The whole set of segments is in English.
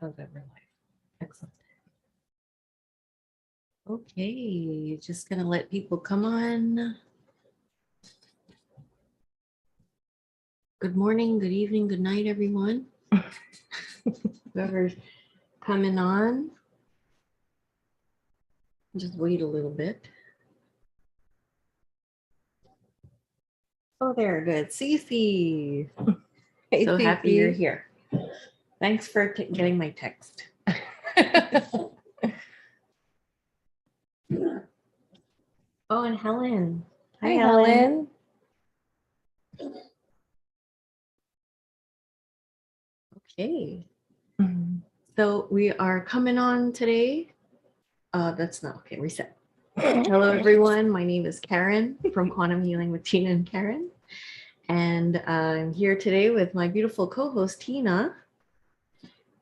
How's that real life? Excellent. Okay, just gonna let people come on. Good morning, good evening, good night, everyone. Whoever's coming on, just wait a little bit. Oh, there, good. Cece. Hey, So Cece. happy you're here. Thanks for getting my text. Oh, and Helen. Hi, Helen. Okay. So we are coming on today. That's not okay. Reset. Hello, everyone. My name is Karen from Quantum Healing with Tina and Karen. And I'm here today with my beautiful co-host, Tina.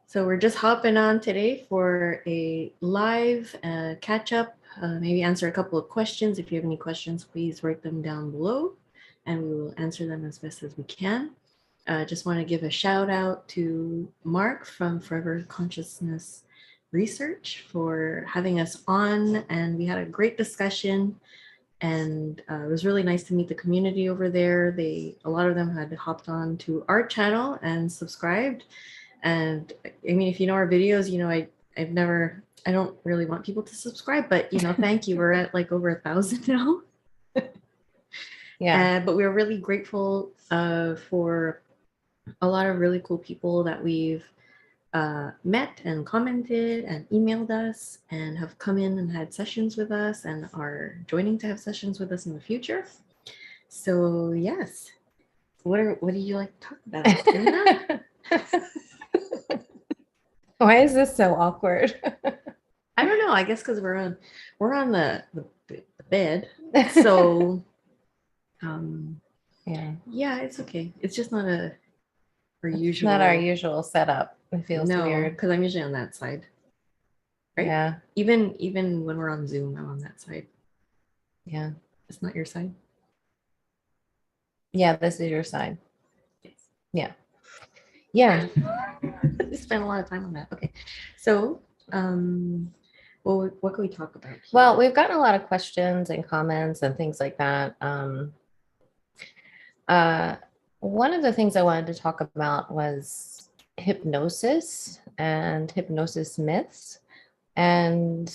So we're just hopping on today for a live catch up, maybe answer a couple of questions. If you have any questions, please write them down below and we will answer them as best as we can. Just want to give a shout out to Mark from Forever Consciousness Research for having us on, and we had a great discussion, and it was really nice to meet the community over there. A lot of them had hopped on to our channel and subscribed. And I mean, if you know our videos, you know, I don't really want people to subscribe, but you know, thank you. We're at like over 1,000 now. Yeah. But we're really grateful for a lot of really cool people that we've met and commented and emailed us and have come in and had sessions with us and are joining to have sessions with us in the future. So yes, what do you like to talk about? Why is this so awkward? I don't know. I guess because we're on the bed, so yeah, it's okay. It's just not our usual. Not our usual setup. It feels weird because I'm usually on that side. Right? Yeah. Even when we're on Zoom, I'm on that side. Yeah. It's not your side. Yeah, this is your side. Yes. Yeah. Yeah. We spent a lot of time on that. Okay. So, well, what can we talk about here? Well, we've gotten a lot of questions and comments and things like that. One of the things I wanted to talk about was hypnosis and hypnosis myths. And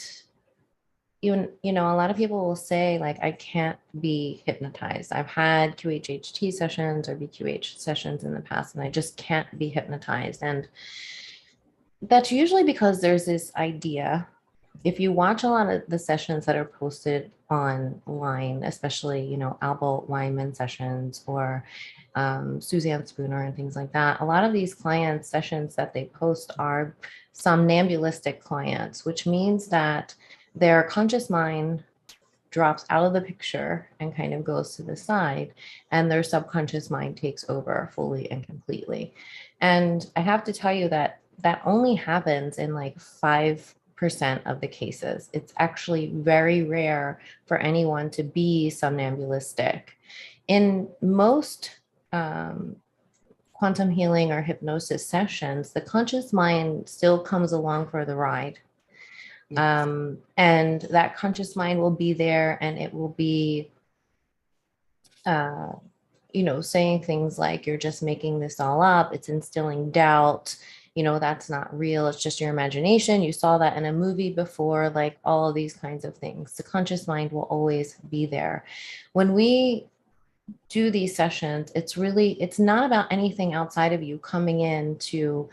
even, you know, a lot of people will say, like, I can't be hypnotized. I've had QHHT sessions or BQH sessions in the past, and I just can't be hypnotized. And that's usually because there's this idea. If you watch a lot of the sessions that are posted online, especially, you know, Albert Weinman sessions or Suzanne Spooner and things like that, a lot of these clients' sessions that they post are somnambulistic clients, which means that their conscious mind drops out of the picture and kind of goes to the side, and their subconscious mind takes over fully and completely. And I have to tell you that that only happens in like 5% of the cases. It's actually very rare for anyone to be somnambulistic. In most quantum healing or hypnosis sessions, the conscious mind still comes along for the ride. Yes. And that conscious mind will be there, and it will be, you know, saying things like, you're just making this all up. It's instilling doubt. You know, that's not real. It's just your imagination. You saw that in a movie before, like all of these kinds of things. The conscious mind will always be there. When we do these sessions, it's not about anything outside of you coming in to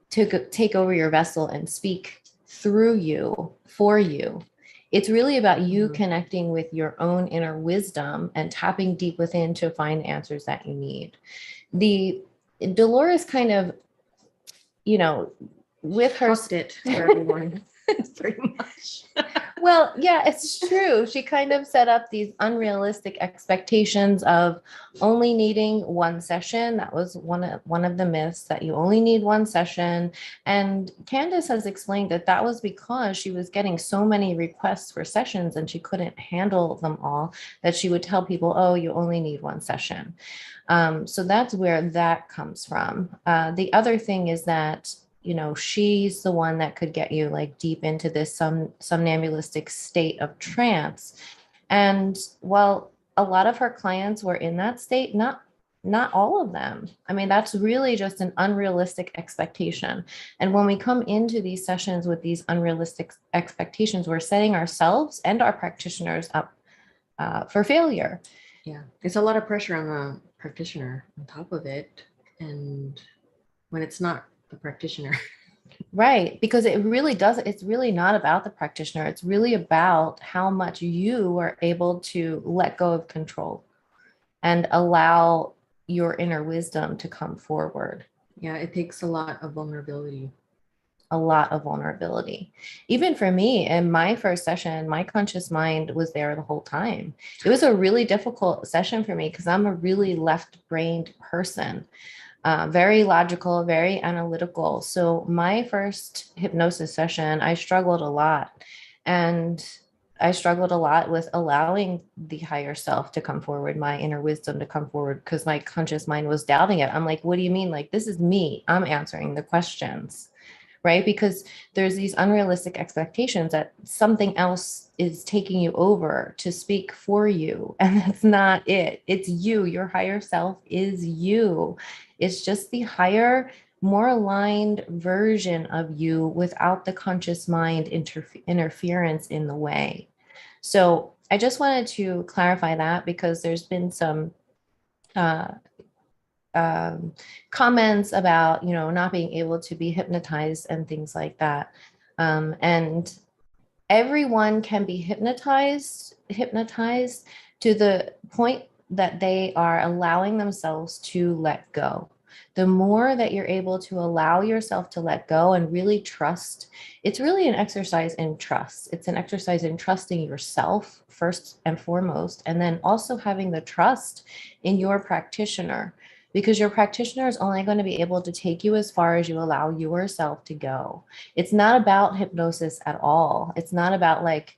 take over your vessel and speak through you, for you. It's really about you connecting with your own inner wisdom and tapping deep within to find answers that you need. The Dolores kind of, you know, with her it for everyone. Pretty much. Well, yeah, it's true. She kind of set up these unrealistic expectations of only needing one session. That was one of the myths, that you only need one session. And Candace has explained that that was because she was getting so many requests for sessions and she couldn't handle them all, that she would tell people, oh, you only need one session. So that's where that comes from. The other thing is that, she's the one that could get you like deep into this somnambulistic state of trance. And while a lot of her clients were in that state, not all of them. I mean, that's really just an unrealistic expectation. And when we come into these sessions with these unrealistic expectations, we're setting ourselves and our practitioners up for failure. Yeah, it's a lot of pressure on the practitioner on top of it. And when it's not the practitioner. Right, because it's really not about the practitioner. It's really about how much you are able to let go of control and allow your inner wisdom to come forward. Yeah, it takes a lot of vulnerability. A lot of vulnerability. Even for me, in my first session, my conscious mind was there the whole time. It was a really difficult session for me because I'm a really left-brained person. Very logical, very analytical. So my first hypnosis session, I struggled a lot. And I struggled a lot with allowing the higher self to come forward, my inner wisdom to come forward, because my conscious mind was doubting it. I'm like, what do you mean? Like, this is me. I'm answering the questions, right? Because there's these unrealistic expectations that something else is taking you over to speak for you. And that's not it. It's you. Your higher self is you. It's just the higher, more aligned version of you without the conscious mind interference in the way. So I just wanted to clarify that because there's been some comments about, not being able to be hypnotized and things like that. And everyone can be hypnotized to the point that they are allowing themselves to let go. The more that you're able to allow yourself to let go and really trust, it's really an exercise in trust. It's an exercise in trusting yourself first and foremost, and then also having the trust in your practitioner, because your practitioner is only going to be able to take you as far as you allow yourself to go. It's not about hypnosis at all. It's not about like,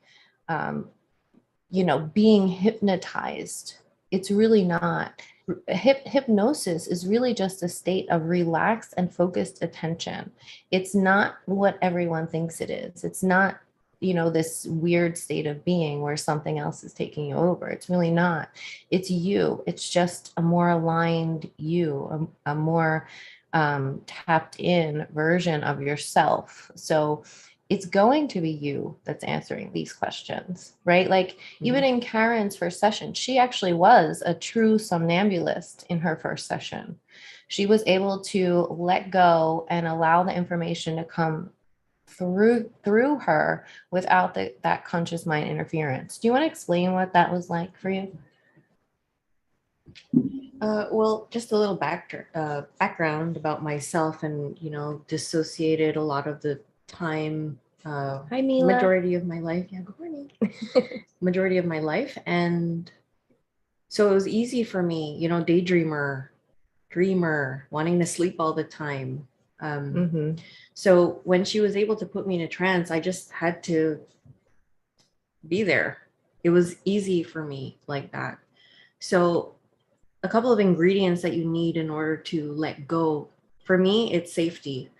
being hypnotized. It's really not. Hypnosis is really just a state of relaxed and focused attention. It's not what everyone thinks it is. It's not, this weird state of being where something else is taking you over. It's really not. It's you. It's just a more aligned you, a more tapped in version of yourself. So it's going to be you that's answering these questions, right? Like even in Karen's first session, she actually was a true somnambulist in her first session. She was able to let go and allow the information to come through her without that conscious mind interference. Do you want to explain what that was like for you? Well, just a little background about myself, and dissociated a lot of the time. Hi, Mila. Majority of my life. Yeah, good morning. Majority of my life, and so it was easy for me. Daydreamer, dreamer, wanting to sleep all the time. So when she was able to put me in a trance, I just had to be there. It was easy for me like that. So a couple of ingredients that you need in order to let go. For me, it's safety.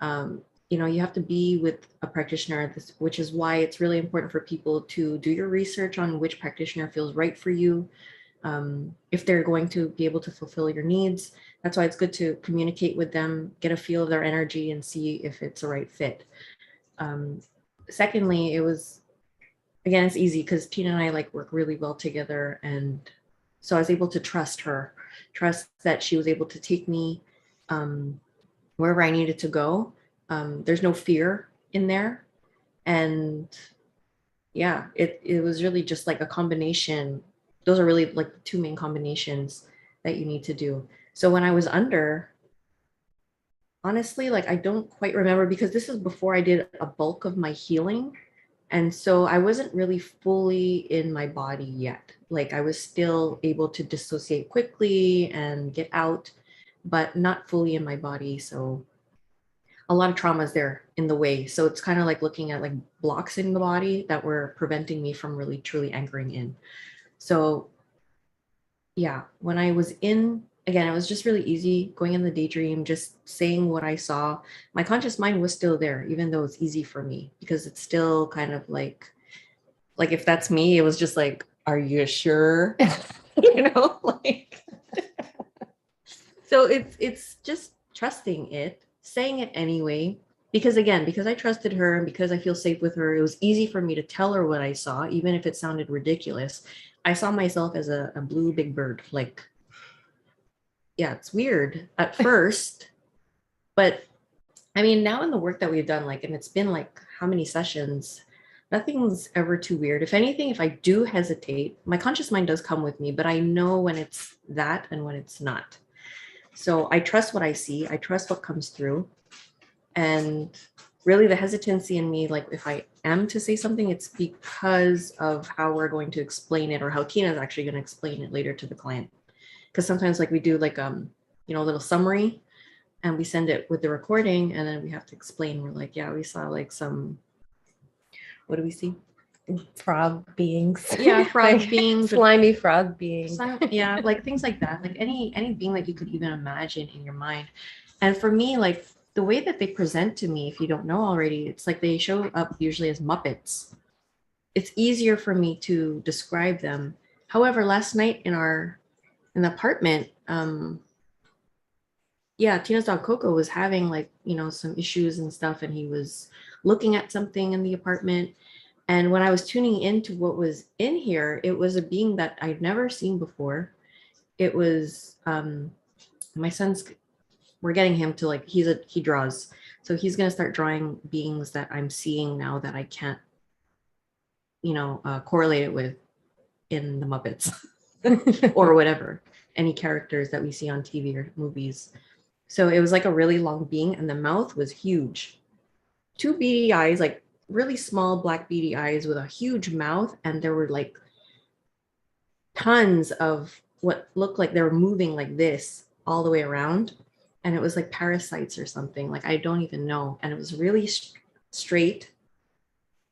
You have to be with a practitioner, which is why it's really important for people to do your research on which practitioner feels right for you. If they're going to be able to fulfill your needs. That's why it's good to communicate with them, get a feel of their energy, and see if it's a right fit. Secondly, it's easy because Tina and I work really well together, and so I was able to trust that she was able to take me wherever I needed to go. There's no fear in there, and yeah, it was really just like a combination. Those are really like the two main combinations that you need to do. So when I was under, honestly, I don't quite remember, because this is before I did a bulk of my healing. And so I wasn't really fully in my body yet. I was still able to dissociate quickly and get out, but not fully in my body. So a lot of traumas there in the way. So it's kind of like looking at blocks in the body that were preventing me from really truly anchoring in. So yeah, when I was in again, it was just really easy going in the daydream, just saying what I saw. My conscious mind was still there, even though it's easy for me, because it's still kind of like if that's me, it was just like, are you sure? Like so it's just trusting it, saying it anyway. Because again, because I trusted her and because I feel safe with her, it was easy for me to tell her what I saw, even if it sounded ridiculous. I saw myself as a blue big bird. Like, yeah, it's weird at first, but I mean, now in the work that we've done, like, and it's been like how many sessions, nothing's ever too weird. If anything, if I do hesitate, my conscious mind does come with me, but I know when it's that and when it's not. So I trust what I see, I trust what comes through. And really, the hesitancy in me, like if I am to say something, it's because of how we're going to explain it or how Tina is actually going to explain it later to the client. Because sometimes like we do like a little summary and we send it with the recording and then we have to explain. We're like, yeah, we saw like some, what do we see? Frog beings. Yeah, frog Like beings, slimy frog beings. yeah, like things like that, like any being that you could even imagine in your mind. And for me, like the way that they present to me, if you don't know already, it's like they show up usually as Muppets. It's easier for me to describe them. However, last night in the apartment, yeah, Tina's dog Coco was having like, some issues and stuff, and he was looking at something in the apartment. And when I was tuning into what was in here, it was a being that I'd never seen before. It was my son's, we're getting him to like, he draws. So he's going to start drawing beings that I'm seeing now that I can't, correlate it with in the Muppets or whatever, any characters that we see on TV or movies. So it was like a really long being and the mouth was huge. Two beady eyes, like really small black beady eyes with a huge mouth. And there were like tons of what looked like they were moving like this all the way around. And it was like parasites or something. Like, I don't even know. And it was really straight,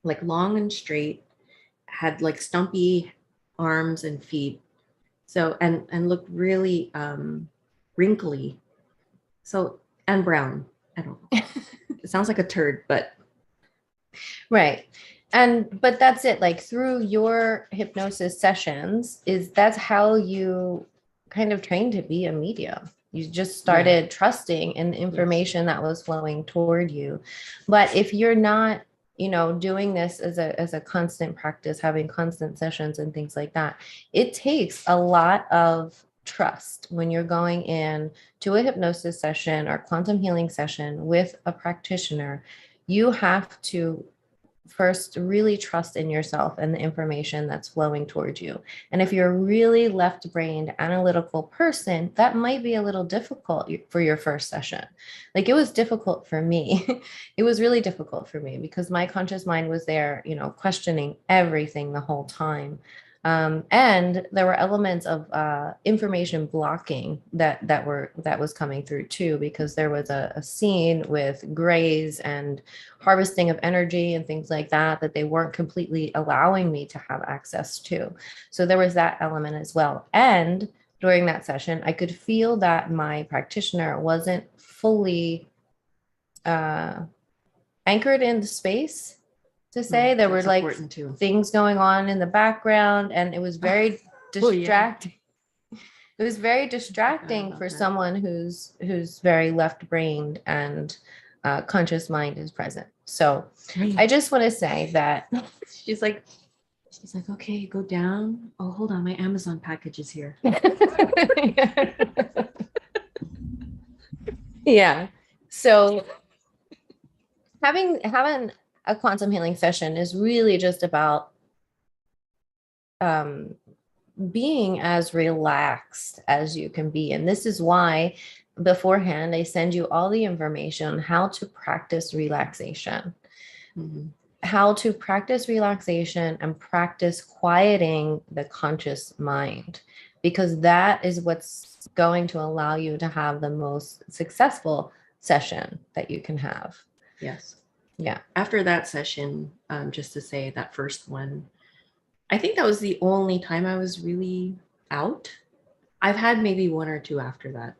like long and straight, had like stumpy arms and feet. So, and looked really wrinkly. So, and brown. I don't know. It sounds like a turd, but Right. But that's it. Like through your hypnosis sessions, that's how you kind of trained to be a medium. You just started trusting in the information that was flowing toward you. But if you're not, doing this as a constant practice, having constant sessions and things like that, it takes a lot of trust when you're going in to a hypnosis session or quantum healing session with a practitioner. You have to first really trust in yourself and the information that's flowing towards you. And if you're a really left-brained analytical person, that might be a little difficult for your first session. Like it was difficult for me. It was really difficult for me because my conscious mind was there, questioning everything the whole time. And there were elements of information blocking that was coming through too, because there was a scene with grays and harvesting of energy and things like that they weren't completely allowing me to have access to. So there was that element as well. And during that session, I could feel that my practitioner wasn't fully anchored in the space. To say there were like things going on in the background and it was very distracting. It was very distracting for someone who's very left-brained and conscious mind is present. So I just want to say that she's like, okay, go down. Oh, hold on, my Amazon package is here. Yeah. So having a quantum healing session is really just about being as relaxed as you can be. And this is why beforehand, I send you all the information on how to practice relaxation, how to practice relaxation and practice quieting the conscious mind, because that is what's going to allow you to have the most successful session that you can have. Yes. Yeah. After that session, just to say that first one, I think that was the only time I was really out. I've had maybe one or two after that.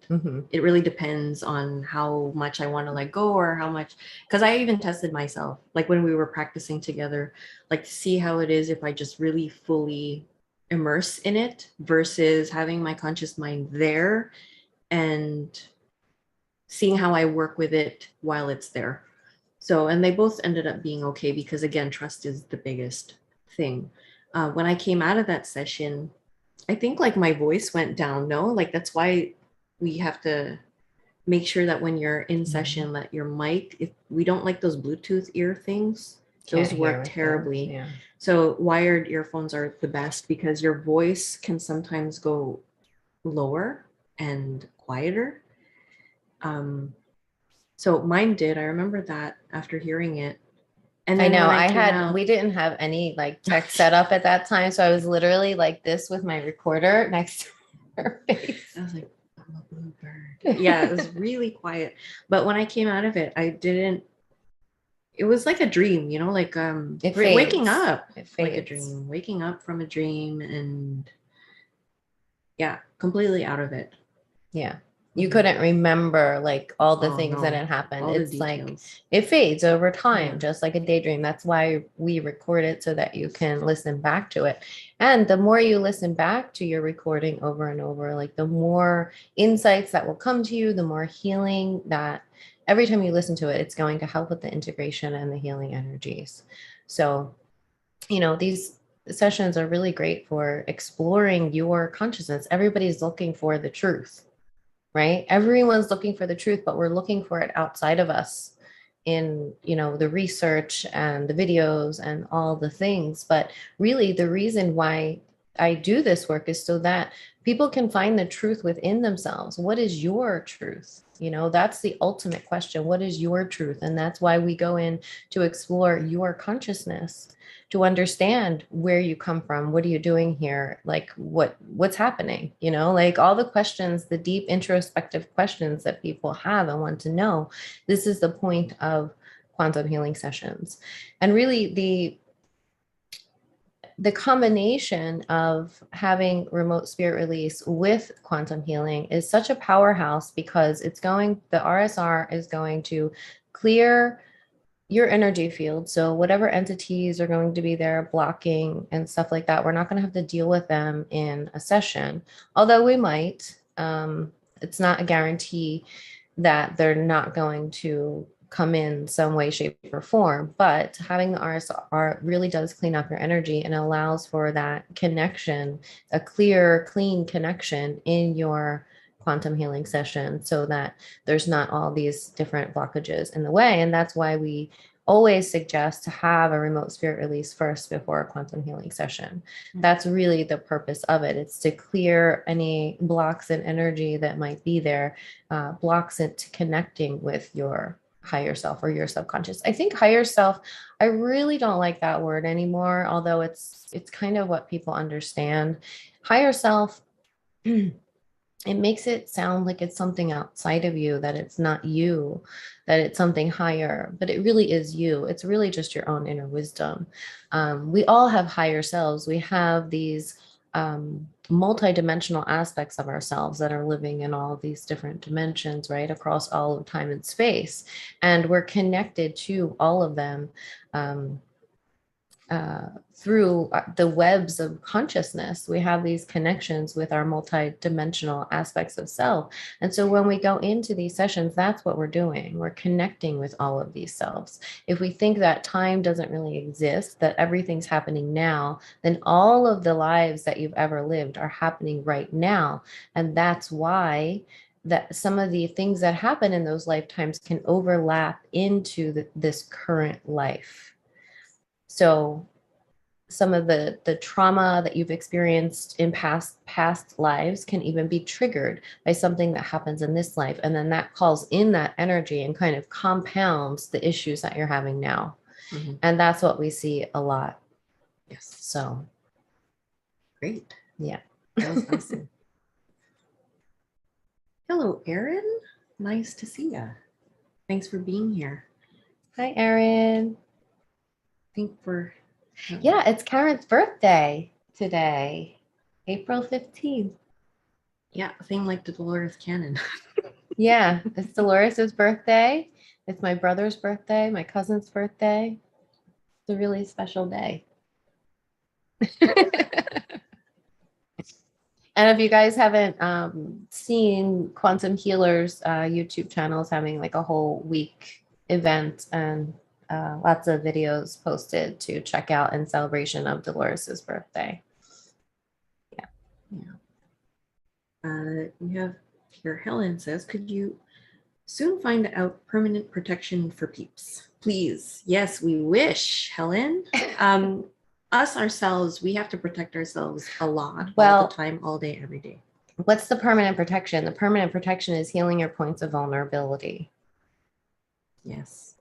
It really depends on how much I want to let go or how much, because I even tested myself, like when we were practicing together, like to see how it is if I just really fully immerse in it versus having my conscious mind there and seeing how I work with it while it's there. So, and they both ended up being okay because, again, trust is the biggest thing. When I came out of that session, I think like my voice went down. No, like that's why we have to make sure that when you're in session, that your mic, if we don't like those Bluetooth ear things, those work terribly. Yeah. So wired earphones are the best because your voice can sometimes go lower and quieter. So mine did. I remember that after hearing it. And I then know when I came out, we didn't have any like tech set up at that time. So I was literally like this with my recorder next to her face. I was like, I'm a bluebird. Yeah, it was really quiet. But when I came out of it, I didn't, it was like a dream, you know, like It waking fades. up It like a fades. dream, waking up from a dream and yeah, completely out of it. Yeah. You couldn't remember like all the things that no. had happened. All the It's like details. it fades over time, Yeah. just like a daydream. That's why we record it so that you can listen back to it. And the more you listen back to your recording over and over, like the more insights that will come to you, the more healing that every time you listen to it, it's going to help with the integration and the healing energies. So, you know, these sessions are really great for exploring your consciousness. Everybody's looking for the truth, right? Everyone's looking for the truth, but we're looking for it outside of us in, you know, the research and the videos and all the things. But really the reason why I do this work is so that people can find the truth within themselves. What is your truth? You know, that's the ultimate question. What is your truth? And that's why we go in to explore your consciousness, to understand where you come from. What are you doing here? Like what's happening? You know, like all the questions, the deep introspective questions that people have and want to know. This is the point of quantum healing sessions. And really the combination of having remote spirit release with quantum healing is such a powerhouse because the RSR is going to clear your energy field. So whatever entities are going to be there blocking and stuff like that, we're not going to have to deal with them in a session, although we might. It's not a guarantee that they're not going to come in some way, shape, or form. But having the RSR really does clean up your energy and allows for that connection, a clear, clean connection in your quantum healing session so that there's not all these different blockages in the way. And that's why we always suggest to have a remote spirit release first before a quantum healing session. That's really the purpose of it. It's to clear any blocks in energy that might be there, blocks it to connecting with your higher self or your subconscious. I think higher self, I really don't like that word anymore, although it's kind of what people understand. Higher self, it makes it sound like it's something outside of you, that it's not you, that it's something higher, but it really is you. It's really just your own inner wisdom. We all have higher selves. We have these multidimensional aspects of ourselves that are living in all these different dimensions, right, across all of time and space. And we're connected to all of them. Through the webs of consciousness, we have these connections with our multi-dimensional aspects of self. And so when we go into these sessions, that's what we're doing. We're connecting with all of these selves. If we think that time doesn't really exist, that everything's happening now, then all of the lives that you've ever lived are happening right now. And that's why that some of the things that happen in those lifetimes can overlap into this current life. So some of the trauma that you've experienced in past lives can even be triggered by something that happens in this life. And then that calls in that energy and kind of compounds the issues that you're having now. Mm-hmm. And that's what we see a lot. Yes. So great. Yeah. That was awesome. Hello, Erin. Nice to see you. Thanks for being here. Hi, Erin. Yeah, it's Karen's birthday today, April 15th. Yeah, same like the Dolores Cannon. Yeah, it's Dolores's birthday. It's my brother's birthday, my cousin's birthday. It's a really special day. And if you guys haven't seen Quantum Healers YouTube channels having like a whole week event and lots of videos posted to check out in celebration of Dolores's birthday. Yeah. We have here, Helen says, could you soon find out permanent protection for peeps? Please. Yes, we wish, Helen. Us ourselves, we have to protect ourselves a lot, all the time, all day, every day. What's the permanent protection? The permanent protection is healing your points of vulnerability. Yes.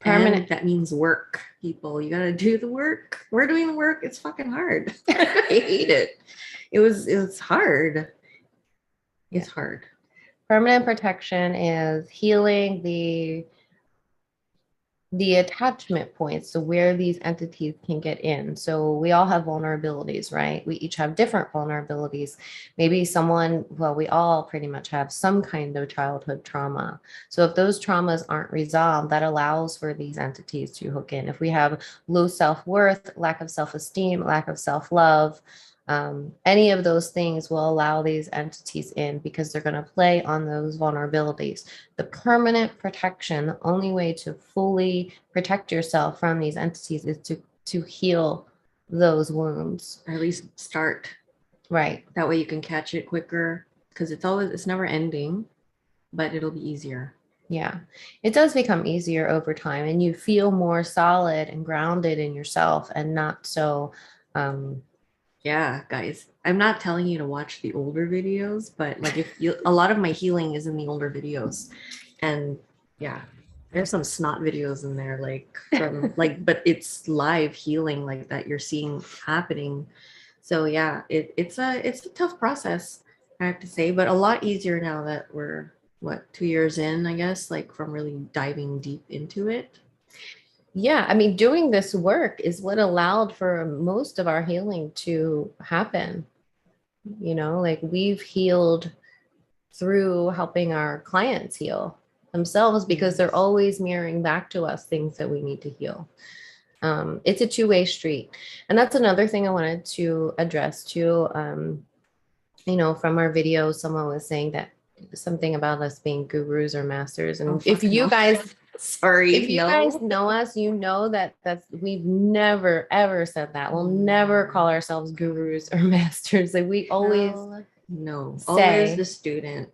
Permanent. And that means work, people. You gotta do the work. We're doing the work. It's fucking hard. I hate it. It's hard. It's hard. Permanent protection is healing the attachment points to where these entities can get in. So we all have vulnerabilities, right? We each have different vulnerabilities. Maybe we all pretty much have some kind of childhood trauma. So if those traumas aren't resolved, that allows for these entities to hook in. If we have low self-worth, lack of self-esteem, lack of self-love, any of those things will allow these entities in because they're going to play on those vulnerabilities. The permanent protection, the only way to fully protect yourself from these entities is to heal those wounds. Or at least start. Right. That way you can catch it quicker because it's never ending, but it'll be easier. Yeah, it does become easier over time and you feel more solid and grounded in yourself and not so yeah, guys, I'm not telling you to watch the older videos, but like a lot of my healing is in the older videos. And yeah, there's some snot videos in there, like from but it's live healing like that you're seeing happening. So yeah, it's a tough process, I have to say, but a lot easier now that we're 2 years in, I guess, like from really diving deep into it. Yeah, I mean, doing this work is what allowed for most of our healing to happen. Like we've healed through helping our clients heal themselves because they're always mirroring back to us things that we need to heal. It's a two-way street. And that's another thing I wanted to address too. From our video, someone was saying that something about us being gurus or masters. And if you guys guys know us, you know that's we've never ever said that. We'll never call ourselves gurus or masters. Like we always always the student.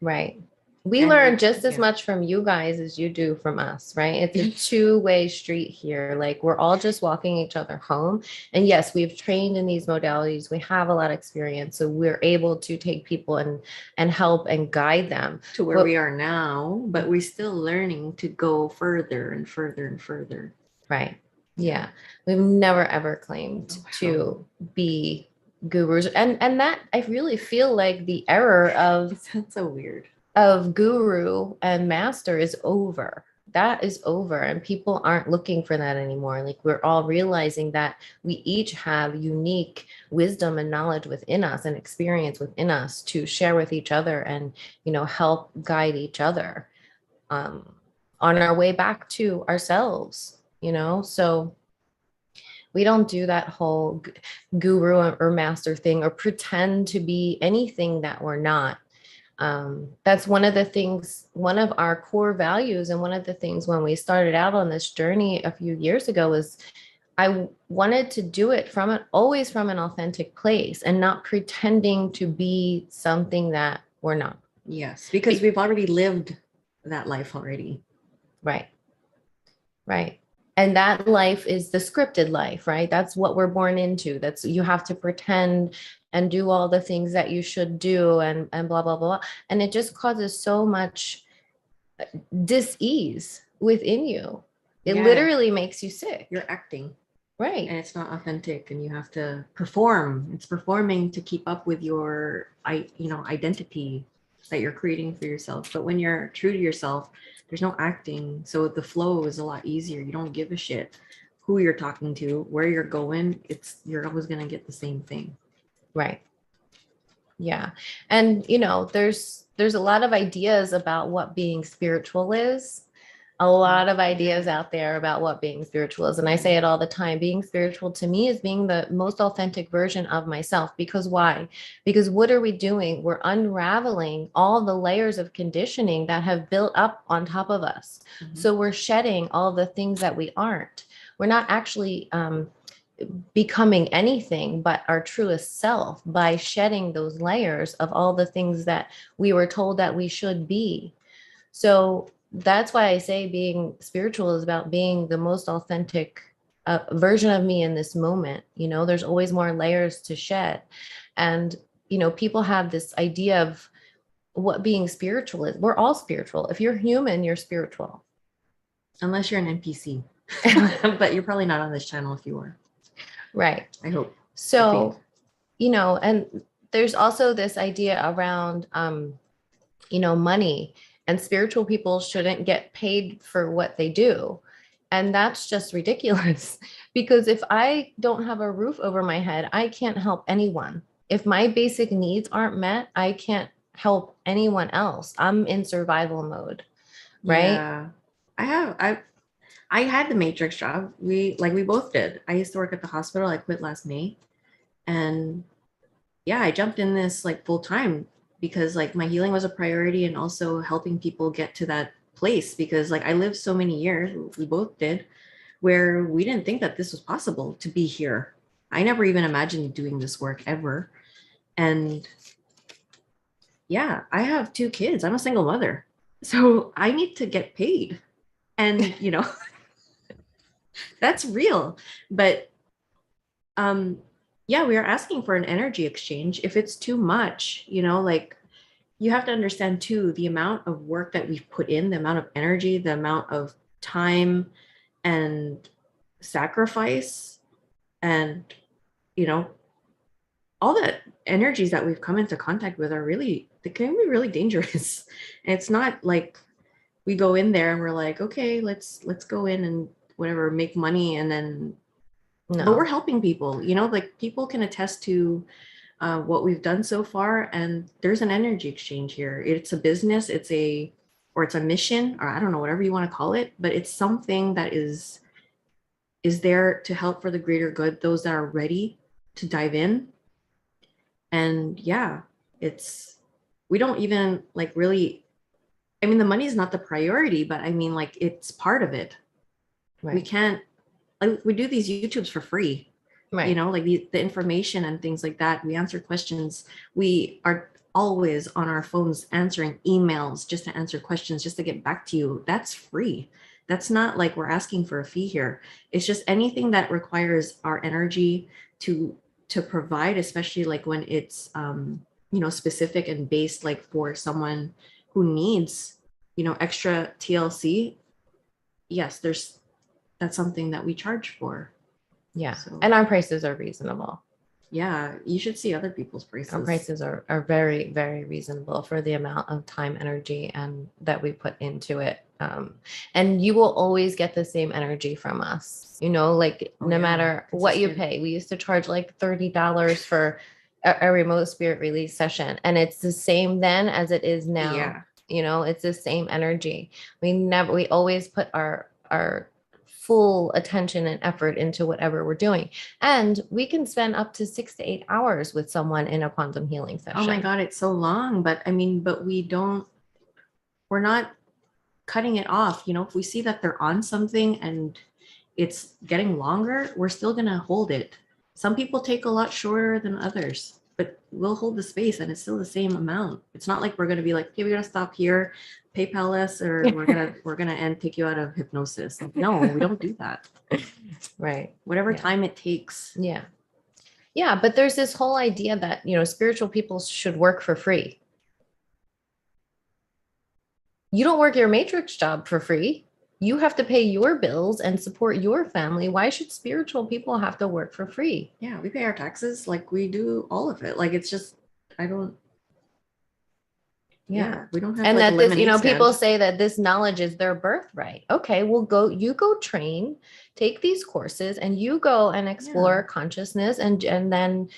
Right. We learn just as much from you guys as you do from us, right? It's a two-way street here. Like we're all just walking each other home. And yes, we've trained in these modalities. We have a lot of experience. So we're able to take people and help and guide them to where we are now, but we're still learning to go further and further and further. Right. Yeah. We've never ever claimed to be gurus. And that I really feel like the error of that's so weird. Of guru and master is over. That is over. And people aren't looking for that anymore. Like we're all realizing that we each have unique wisdom and knowledge within us and experience within us to share with each other and, help guide each other on our way back to ourselves, so we don't do that whole guru or master thing or pretend to be anything that we're not. That's one of our core values. And one of the things when we started out on this journey a few years ago was I wanted to do it always from an authentic place and not pretending to be something that we're not. Yes, because we've already lived that life already. Right. Right. And that life is the scripted life, right? That's what we're born into. You have to pretend and do all the things that you should do and blah, blah, blah. And it just causes so much dis-ease within you. It literally makes you sick. You're acting. Right. And it's not authentic and you have to perform. It's performing to keep up with your, identity that you're creating for yourself. But when you're true to yourself, there's no acting. So the flow is a lot easier. You don't give a shit who you're talking to, where you're going. You're always going to get the same thing. Right. Yeah. And there's a lot of ideas about what being spiritual is. A lot of ideas out there about what being spiritual is. And I say it all the time. Being spiritual to me is being the most authentic version of myself. Because why? Because what are we doing? We're unraveling all the layers of conditioning that have built up on top of us. So we're shedding all the things that we aren't. We're not actually becoming anything but our truest self by shedding those layers of all the things that we were told that we should be. So that's why I say being spiritual is about being the most authentic version of me in this moment. There's always more layers to shed. And, people have this idea of what being spiritual is. We're all spiritual. If you're human, you're spiritual. Unless you're an NPC. But you're probably not on this channel if you were. Right. I hope. So, and there's also this idea around, money, and spiritual people shouldn't get paid for what they do. And that's just ridiculous because if I don't have a roof over my head, I can't help anyone. If my basic needs aren't met, I can't help anyone else. I'm in survival mode, right? Yeah. I had the matrix job. We both did. I used to work at the hospital. I quit last May. And yeah, I jumped in this like full time because like my healing was a priority and also helping people get to that place because like I lived so many years, we both did, where we didn't think that this was possible to be here. I never even imagined doing this work ever. And yeah, I have 2 kids. I'm a single mother. So I need to get paid. And that's real. But yeah, we are asking for an energy exchange. If it's too much, like you have to understand too, the amount of work that we've put in, the amount of energy, the amount of time and sacrifice and, all the energies that we've come into contact with are really, they can be really dangerous. And it's not like we go in there and we're like, okay, let's go in and whatever, make money. And then, No. but we're helping people, like people can attest to what we've done so far. And there's an energy exchange here. It's a business, it's a mission, or I don't know, whatever you want to call it, but it's something that is there to help for the greater good, those that are ready to dive in. And yeah, we don't even like really, I mean, the money is not the priority, but I mean, like it's part of it. Right. We can't, like we do these YouTubes for free. Right. Like the information and things like that. We answer questions. We are always on our phones answering emails just to answer questions, just to get back to you. That's free. That's not like we're asking for a fee here. It's just anything that requires our energy to provide, especially like when it's, specific and based like for someone who needs, extra TLC. Yes, that's something that we charge for. Yeah. So, and our prices are reasonable. Yeah. You should see other people's prices. Our prices are very, very reasonable for the amount of time, energy, and that we put into it. And you will always get the same energy from us, like no matter what you pay. We used to charge like $30 for a remote spirit release session. And it's the same then as it is now. Yeah. It's the same energy. We always put our full attention and effort into whatever we're doing. And we can spend up to 6 to 8 hours with someone in a quantum healing session. Oh my God, it's so long. But I mean, we're not cutting it off. If we see that they're on something and it's getting longer, we're still going to hold it. Some people take a lot shorter than others, but we'll hold the space and it's still the same amount. It's not like we're going to be like, okay, we're going to stop here, PayPal us, or we're gonna take you out of hypnosis. No, we don't do that. Right. Whatever time it takes. Yeah. Yeah, but there's this whole idea that, spiritual people should work for free. You don't work your matrix job for free. You have to pay your bills and support your family. Why should spiritual people have to work for free? Yeah, we pay our taxes like we do all of it. Like it's just, Yeah. We don't have And like a that this, lemonade people stand. say that this knowledge is their birthright. Okay, well, you go train, take these courses, and you go and explore consciousness, and then,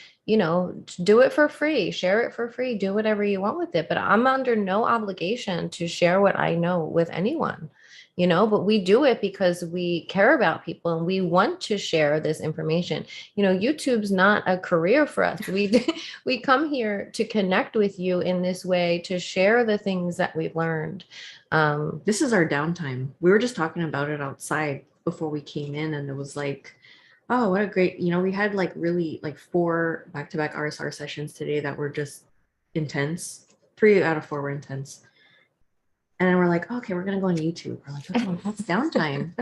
do it for free, share it for free, do whatever you want with it. But I'm under no obligation to share what I know with anyone. But we do it because we care about people and we want to share this information. YouTube's not a career for us. We come here to connect with you in this way, to share the things that we've learned. This is our downtime. We were just talking about it outside before we came in, and it was like, oh, what a great, we had like really like 4 back-to-back RSR sessions today that were just intense. 3 out of 4 were intense. And then we're like, okay, we're going to go on YouTube. We're like, okay, that's downtime.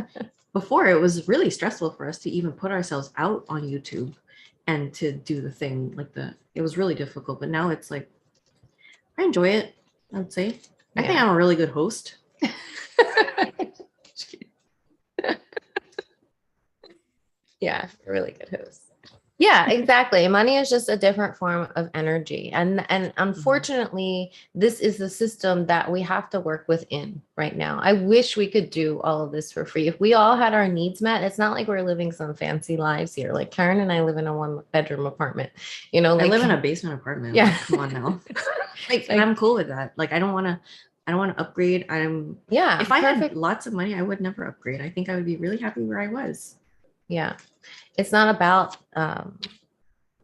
Before, it was really stressful for us to even put ourselves out on YouTube and to do the thing it was really difficult. But now it's like, I enjoy it, I would say. I think I'm a really good host. Yeah, a really good host. Yeah, exactly. Money is just a different form of energy. And unfortunately, this is the system that we have to work within right now. I wish we could do all of this for free. If we all had our needs met, it's not like we're living some fancy lives here. Like Karen and I live in a 1-bedroom apartment. I live in a basement apartment. Yeah. Like, come on now. And I'm cool with that. Like, I don't want to upgrade. If I had lots of money, I would never upgrade. I think I would be really happy where I was. Yeah. It's not about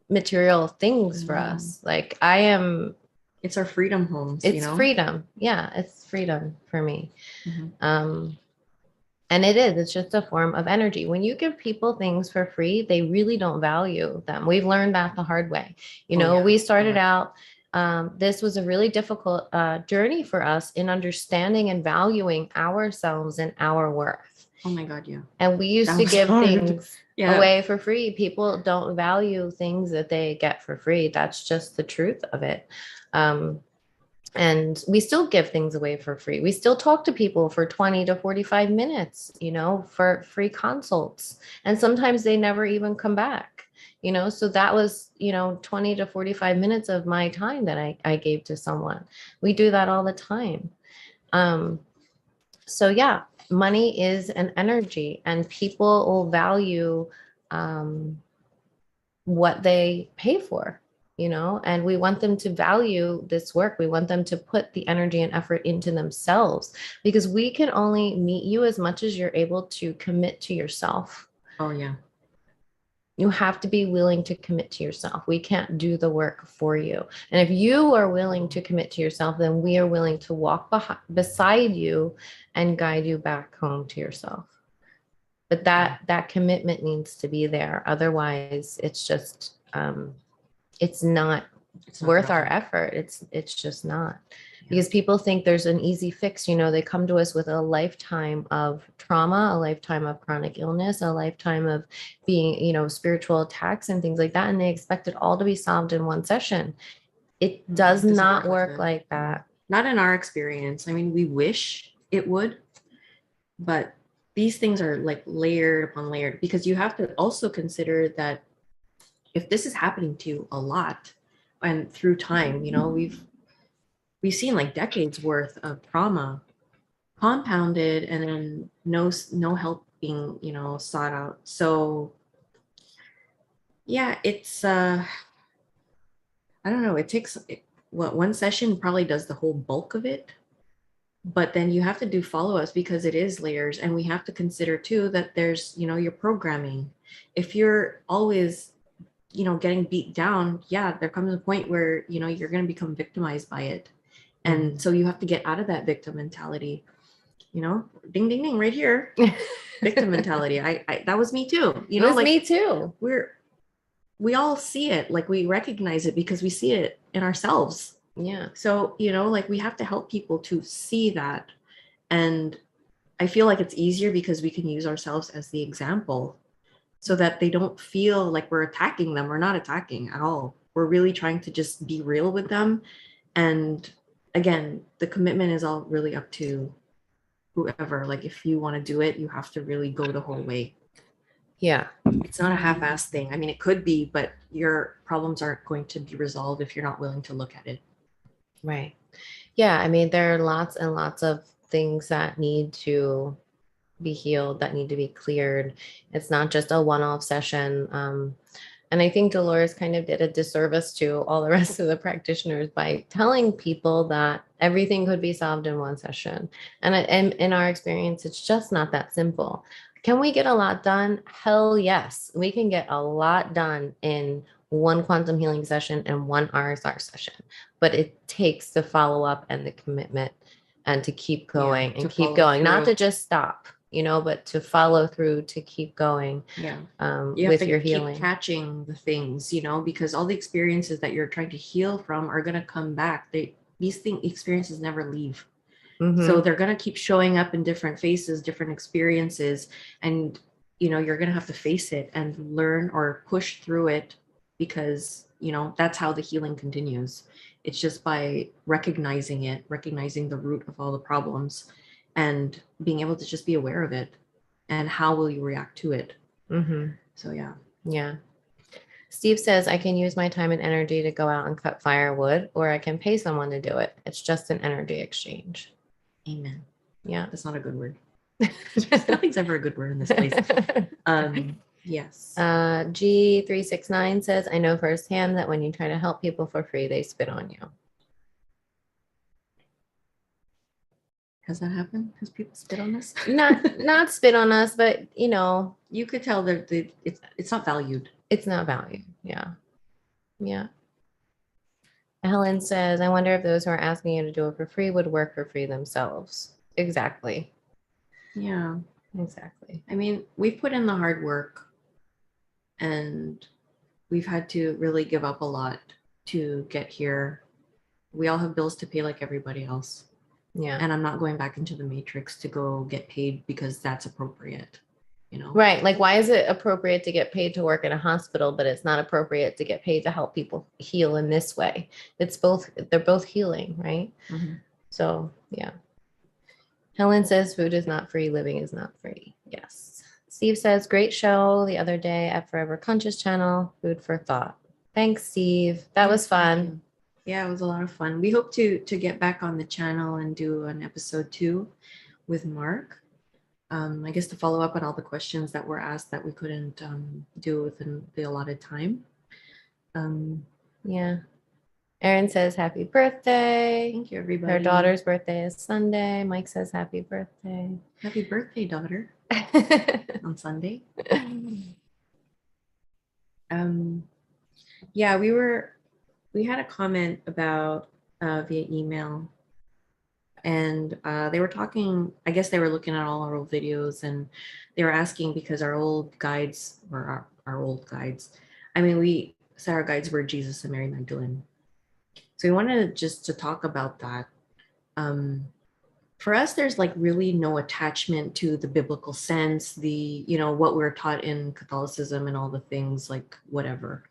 material things for us. Like it's our freedom homes. It's freedom. Yeah, it's freedom for me. And it's just a form of energy. When you give people things for free, they really don't value them. We've learned that the hard way. We started out, this was a really difficult journey for us in understanding and valuing ourselves and our worth. Oh my God, yeah. And we used to give things away for free. People don't value things that they get for free. That's just the truth of it. And we still give things away for free. We still talk to people for 20 to 45 minutes, for free consults. And sometimes they never even come back, so that was, 20 to 45 minutes of my time that I gave to someone. We do that all the time. So yeah, money is an energy, and people will value what they pay for, and we want them to value this work. We want them to put the energy and effort into themselves, because we can only meet you as much as you're able to commit to yourself. Oh yeah. You have to be willing to commit to yourself. We can't do the work for you. And if you are willing to commit to yourself, then we are willing to walk beside you and guide you back home to yourself. But that commitment needs to be there. Otherwise, it's just, it's not worth our effort. It's just not. Because people think there's an easy fix. They come to us with a lifetime of trauma, a lifetime of chronic illness, a lifetime of being, spiritual attacks and things like that. And they expect it all to be solved in one session. It does not work like that. Not in our experience. I mean, we wish it would, but these things are like layered upon layered, because you have to also consider that if this is happening to you a lot and through time, we've seen like decades worth of trauma compounded, and then no help being sought out. So yeah, it's I don't know, it takes one session probably does the whole bulk of it, but then you have to do follow-ups, because it is layers. And we have to consider too that there's your programming. If you're always getting beat down, there comes a point where you're going to become victimized by it. And so you have to get out of that victim mentality, ding, ding, ding, right here. Victim mentality. I that was me too. Me too. We all see it, like we recognize it because we see it in ourselves. Yeah. So, like we have to help people to see that. And I feel like it's easier because we can use ourselves as the example, so that they don't feel like we're attacking them. We're not attacking at all. We're really trying to just be real with them. And again, the commitment is all really up to whoever. Like if you want to do it, you have to really go the whole way. Yeah. It's not a half-assed thing. I mean, it could be, but your problems aren't going to be resolved if you're not willing to look at it. Right. Yeah. I mean, there are lots and lots of things that need to be healed, that need to be cleared. It's not just a one-off session. And I think Dolores kind of did a disservice to all the rest of the practitioners by telling people that everything could be solved in one session. And in our experience, it's just not that simple. Can we get a lot done? Hell yes. We can get a lot done in one quantum healing session and one RSR session. But it takes the follow up and the commitment and to keep going and keep going, not to just stop, but to follow through, to keep going. Yeah. You with your healing. Keep catching the things, because all the experiences that you're trying to heal from are going to come back. These experiences never leave. So they're going to keep showing up in different faces, different experiences. And, you're going to have to face it and learn or push through it because, that's how the healing continues. It's just by recognizing the root of all the problems and being able to just be aware of it. And how will you react to it? So, yeah. Yeah. Steve says, I can use my time and energy to go out and cut firewood, or I can pay someone to do it. It's just an energy exchange. Amen. Yeah. That's not a good word. Nothing's ever a good word in this place. Yes. G369 says, I know firsthand that when you try to help people for free, they spit on you. Has that happened? Has people spit on us? Not spit on us, but you could tell that it's not valued. It's not valued. Yeah. Yeah. Helen says, I wonder if those who are asking you to do it for free would work for free themselves. Exactly. Yeah. Exactly. I mean, we've put in the hard work and we've had to really give up a lot to get here. We all have bills to pay like everybody else. Yeah. And I'm not going back into the matrix to go get paid because that's appropriate. Right. Like, why is it appropriate to get paid to work in a hospital, but it's not appropriate to get paid to help people heal in this way? They're both healing, right? So, yeah. Helen says food is not free, living is not free. Yes. Steve says, great show the other day at Forever Conscious channel, food for thought. Thanks, Steve. That was fun. Yeah, it was a lot of fun. We hope to get back on the channel and do an episode 2 with Mark. I guess to follow up on all the questions that were asked that we couldn't do within the allotted time. Yeah. Erin says happy birthday. Thank you, everybody. Her daughter's birthday is Sunday. Mike says happy birthday. Happy birthday, daughter. On Sunday. Yeah, we had a comment about via email. And they were talking, I guess they were looking at all our old videos and they were asking because our old guides were our old guides. I mean, we said our guides were Jesus and Mary Magdalene. So we wanted just to talk about that. For us, there's like really no attachment to the biblical sense, what we're taught in Catholicism and all the things like whatever.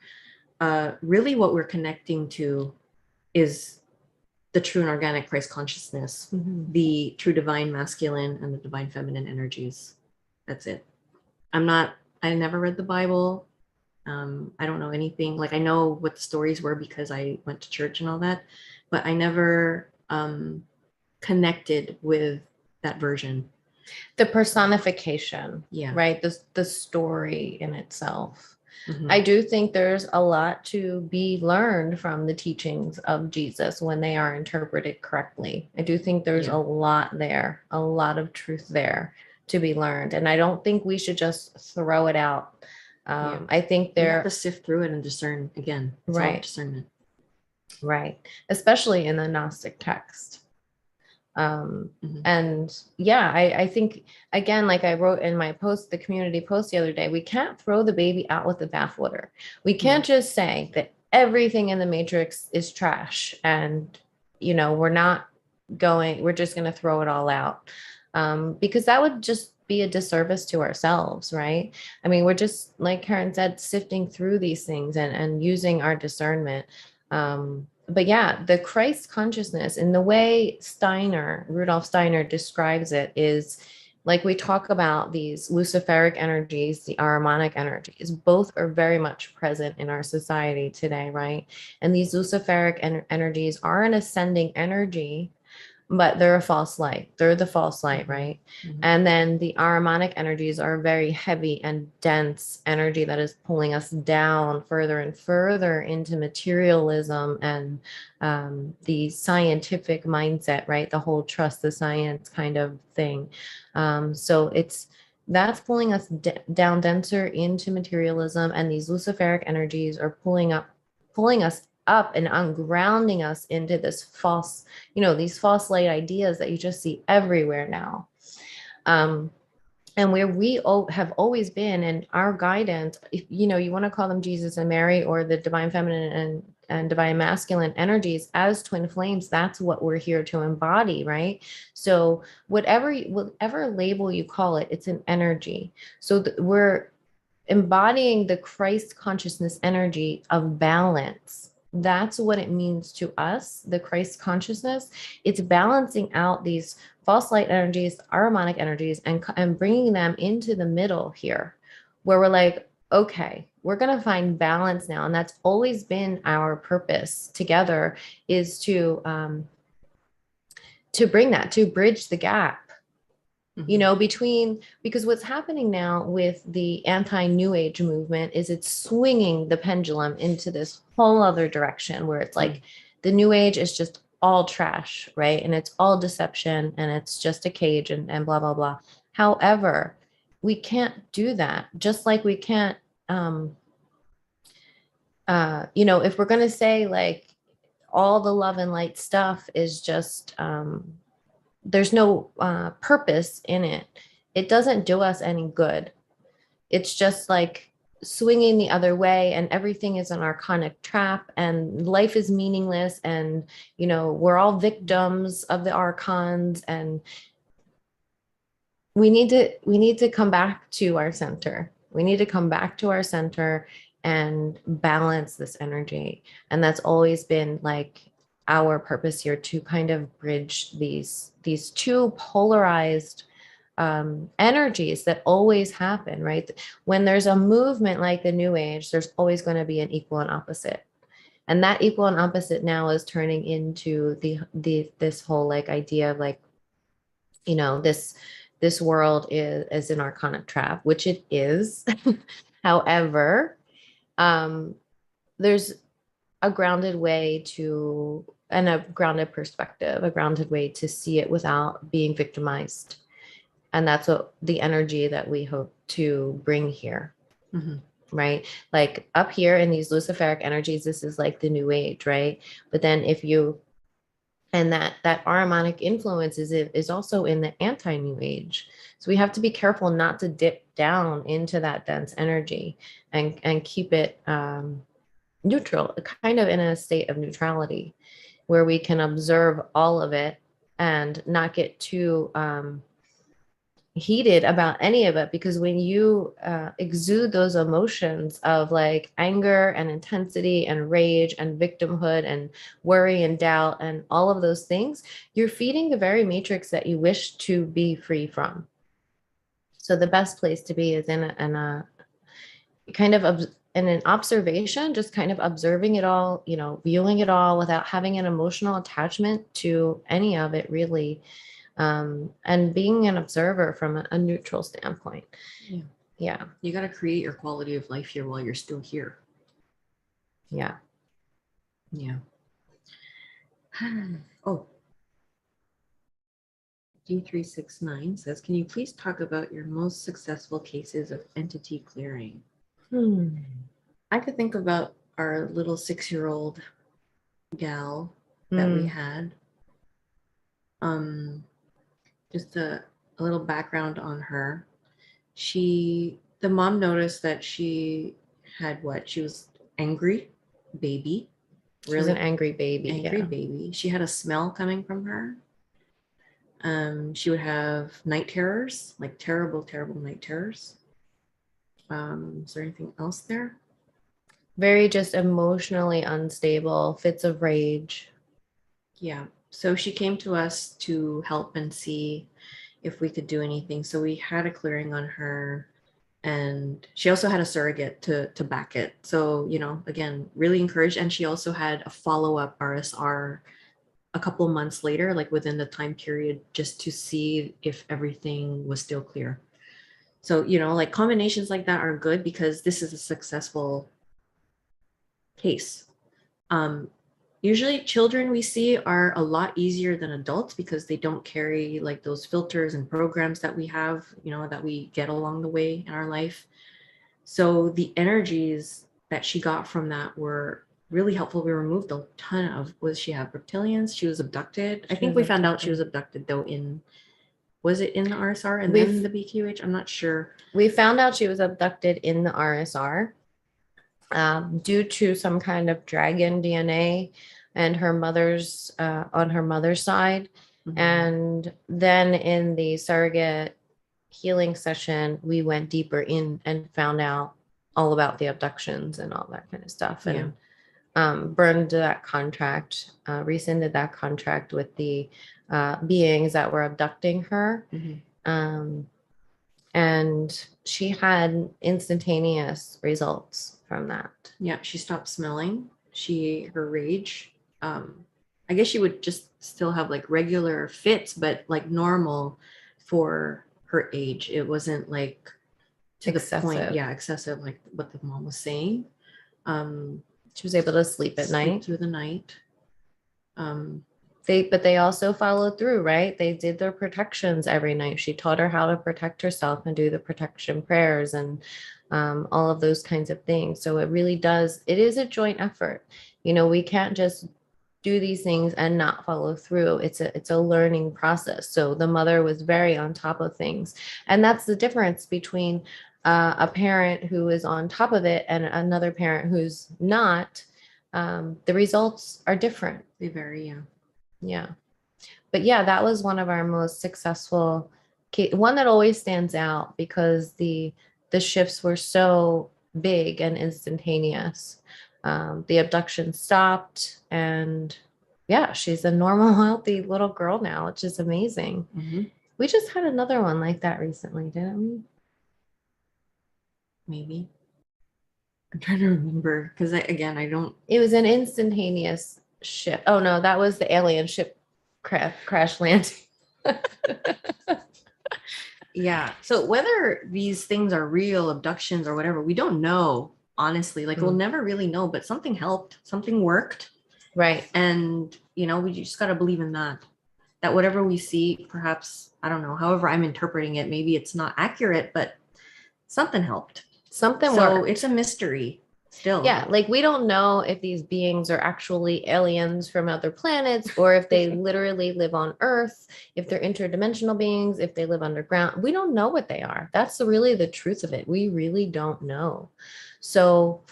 Really what we're connecting to is the true and organic Christ consciousness, the true divine masculine and the divine feminine energies. That's it. I never read the Bible. I don't know anything. Like I know what the stories were because I went to church and all that, but I never connected with that version. The personification, yeah, right? The story in itself. I do think there's a lot to be learned from the teachings of Jesus when they are interpreted correctly. I do think there's a lot there, a lot of truth there to be learned. And I don't think we should just throw it out. I think you have to sift through it and discern again. It's all discernment. Right. Especially in the Gnostic text. And yeah, I think, again, like I wrote in my post, the community post the other day, we can't throw the baby out with the bathwater. We can't just say that everything in the matrix is trash and, we're just going to throw it all out. Because that would just be a disservice to ourselves, right? I mean, we're just, like Karen said, sifting through these things and using our discernment. But yeah, the Christ consciousness and the way Rudolf Steiner describes it is Like we talk about these luciferic energies, the Ahrimanic energies, both are very much present in our society today, right? And these luciferic energies are an ascending energy, but they're a false light. They're the false light, right? And then the Ahrimanic energies are very heavy and dense energy that is pulling us down further and further into materialism and the scientific mindset, right? The whole trust the science kind of thing. So that's pulling us down denser into materialism, and these luciferic energies are pulling us up and ungrounding us into this false, these false light ideas that you just see everywhere now. And where we have always been, and our guidance, if you want to call them Jesus and Mary or the divine feminine and divine masculine energies as twin flames, that's what we're here to embody, right? So whatever label you call it, it's an energy. So we're embodying the Christ consciousness energy of balance. That's what it means to us, the Christ consciousness. It's balancing out these false light energies, Ahrimanic energies, and bringing them into the middle here, where we're like, okay, we're going to find balance now. And that's always been our purpose together, is to bring that, to bridge the gap, because what's happening now with the anti-New Age movement is it's swinging the pendulum into this whole other direction where it's like the New Age is just all trash, right? And it's all deception and it's just a cage and blah, blah, blah. However, we can't do that. Just like we can't, if we're going to say like all the love and light stuff is just, there's no purpose in it. It doesn't do us any good. It's just like swinging the other way, and everything is an archonic trap, and life is meaningless, and we're all victims of the archons, and we need to come back to our center. We need to come back to our center and balance this energy. And that's always been like our purpose here, to kind of bridge these two polarized energies that always happen, right? When there's a movement like the New Age, there's always going to be an equal and opposite. And that equal and opposite now is turning into this whole like idea of like, this world is an archonic trap, which it is. However, there's a grounded way and a grounded perspective, a grounded way to see it without being victimized. And that's what the energy that we hope to bring here. Right? Like up here in these luciferic energies, this is like the New Age, right? But then and that Ahrimanic influence is also in the anti-New Age. So we have to be careful not to dip down into that dense energy and keep it neutral, kind of in a state of neutrality, where we can observe all of it and not get too heated about any of it. Because when you exude those emotions of like anger and intensity and rage and victimhood and worry and doubt and all of those things, you're feeding the very matrix that you wish to be free from. So the best place to be is in a kind of in an observation, just kind of observing it all, viewing it all without having an emotional attachment to any of it, really. And being an observer from a neutral standpoint. Yeah. You got to create your quality of life here while you're still here. Yeah. Oh, D369 says, can you please talk about your most successful cases of entity clearing? I could think about our little 6-year-old gal that we had. Just a little background on her. The mom noticed that she had she was angry baby. She was an angry baby. Baby. She had a smell coming from her. She would have night terrors, like terrible, terrible night terrors. Is there anything else there? Very just emotionally unstable, fits of rage. Yeah. So she came to us to help and see if we could do anything. So we had a clearing on her, and she also had a surrogate to back it. So, you know, again, really encouraged. And she also had a follow-up RSR a couple months later, like within the time period, just to see if everything was still clear. So, you know, like combinations like that are good because this is a successful case. Usually children we see are a lot easier than adults because they don't carry like those filters and programs that we have, you know, that we get along the way in our life. So the energies that she got from that were really helpful. We removed a ton of, was she have reptilians? She was abducted. I think we found out she was abducted though in, was it in the RSR and then the BQH? I'm not sure. We found out she was abducted in the RSR due to some kind of dragon DNA and her mother's on her mother's side. Mhm. And then in the surrogate healing session, we went deeper in and found out all about the abductions and all that kind of stuff. And burned that contract, rescinded that contract with the beings that were abducting her. And she had instantaneous results from that. Yeah, she stopped smelling. Her rage. I guess she would just still have like regular fits, but like normal for her age. It wasn't like to Excessive. the point, excessive, like what the mom was saying. She was able to sleep at night. Through the night. But they also followed through, right? They did their protections every night. She taught her how to protect herself and do the protection prayers and all of those kinds of things. So it really does, it is a joint effort. You know, we can't just do these things and not follow through. It's a learning process. So the mother was very on top of things. And that's the difference between a parent who is on top of it and another parent who's not. The results are different. They vary, Yeah. But yeah, that was one of our most successful one that always stands out because the shifts were so big and instantaneous. The abduction stopped, and yeah, she's a normal, healthy little girl now, which is amazing. We just had another one like that recently, didn't we? Maybe. I'm trying to remember because I don't. It was an instantaneous shift. Oh no, that was the alien ship crash landing. Yeah. So whether these things are real abductions or whatever, we don't know, honestly. Like we'll never really know, but something helped, something worked. Right. And, you know, we just got to believe in that whatever we see, perhaps, I don't know, however I'm interpreting it, maybe it's not accurate, but something helped. Something so worked. It's a mystery still. Yeah, like we don't know if these beings are actually aliens from other planets or if they literally live on Earth, if they're interdimensional beings, if they live underground. We don't know what they are. That's really the truth of it. We really don't know. So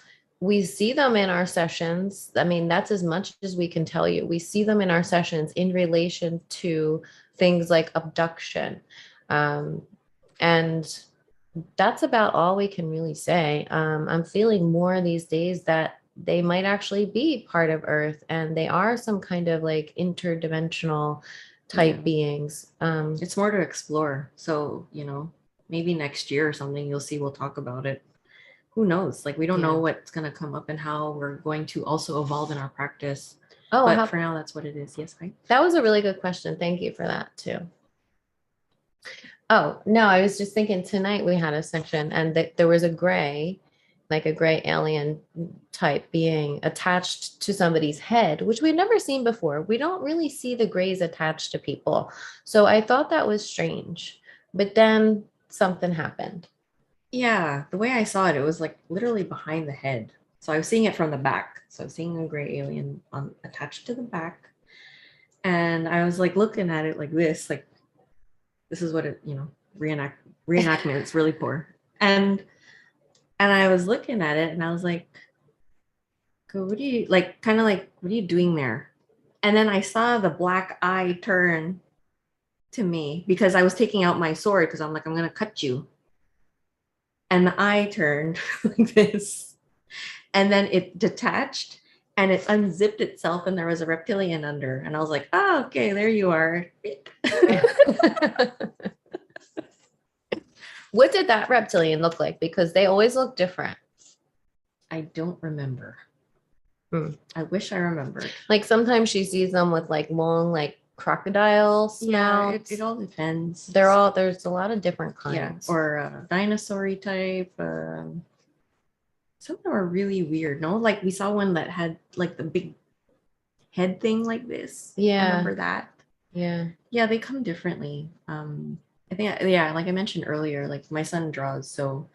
we see them in our sessions. I mean, that's as much as we can tell you. We see them in our sessions in relation to things like abduction. And that's about all we can really say. I'm feeling more these days that they might actually be part of Earth and they are some kind of like interdimensional type beings. It's more to explore. So, you know, maybe next year or something, you'll see, we'll talk about it. Who knows? Like, we don't know what's going to come up and how we're going to also evolve in our practice. Oh, but for now, that's what it is. Yes, right? That was a really good question. Thank you for that too. Oh, no, I was just thinking tonight we had a section and there was a gray, like a gray alien type being attached to somebody's head, which we've never seen before. We don't really see the grays attached to people. So I thought that was strange, but then something happened. Yeah, the way I saw it, it was like literally behind the head. So I was seeing it from the back. So I was seeing a gray alien attached to the back. And I was like looking at it like this, like, this is what it, you know, reenactment. It's really poor. And I was looking at it and I was like, what are you, like, kind of like, what are you doing there? And then I saw the black eye turn to me because I was taking out my sword because I'm like, I'm going to cut you. And the eye turned like this. And then it detached and it unzipped itself and there was a reptilian under. And I was like, oh, okay, there you are. What did that reptilian look like? Because they always look different. I don't remember. I wish I remembered. Like sometimes she sees them with like long, like crocodile snouts. Yeah, it all depends. There's a lot of different Yeah, kinds. or dinosaur type. Some of them are really weird. No, like we saw one that had like the big head thing like this. Yeah. Remember that? Yeah. Yeah, they come differently. I think, yeah, like I mentioned earlier, like my son draws, so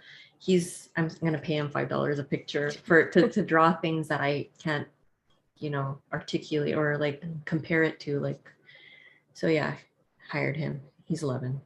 I'm gonna pay him $5 a picture to draw things that I can't, articulate or like compare it to, like. So yeah, hired him. He's 11.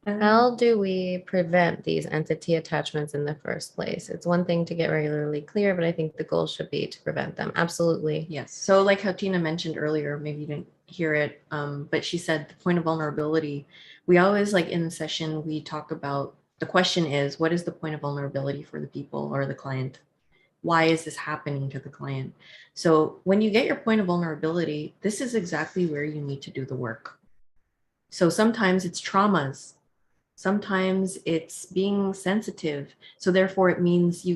How do we prevent these entity attachments in the first place? It's one thing to get regularly clear, but I think the goal should be to prevent them. Absolutely. Yes. So like how Tina mentioned earlier, maybe you didn't hear it, but she said the point of vulnerability. We always, like in the session, we talk about, the question is, what is the point of vulnerability for the people or the client? Why is this happening to the client? So when you get your point of vulnerability, this is exactly where you need to do the work. So sometimes it's traumas. Sometimes it's being sensitive. So therefore it means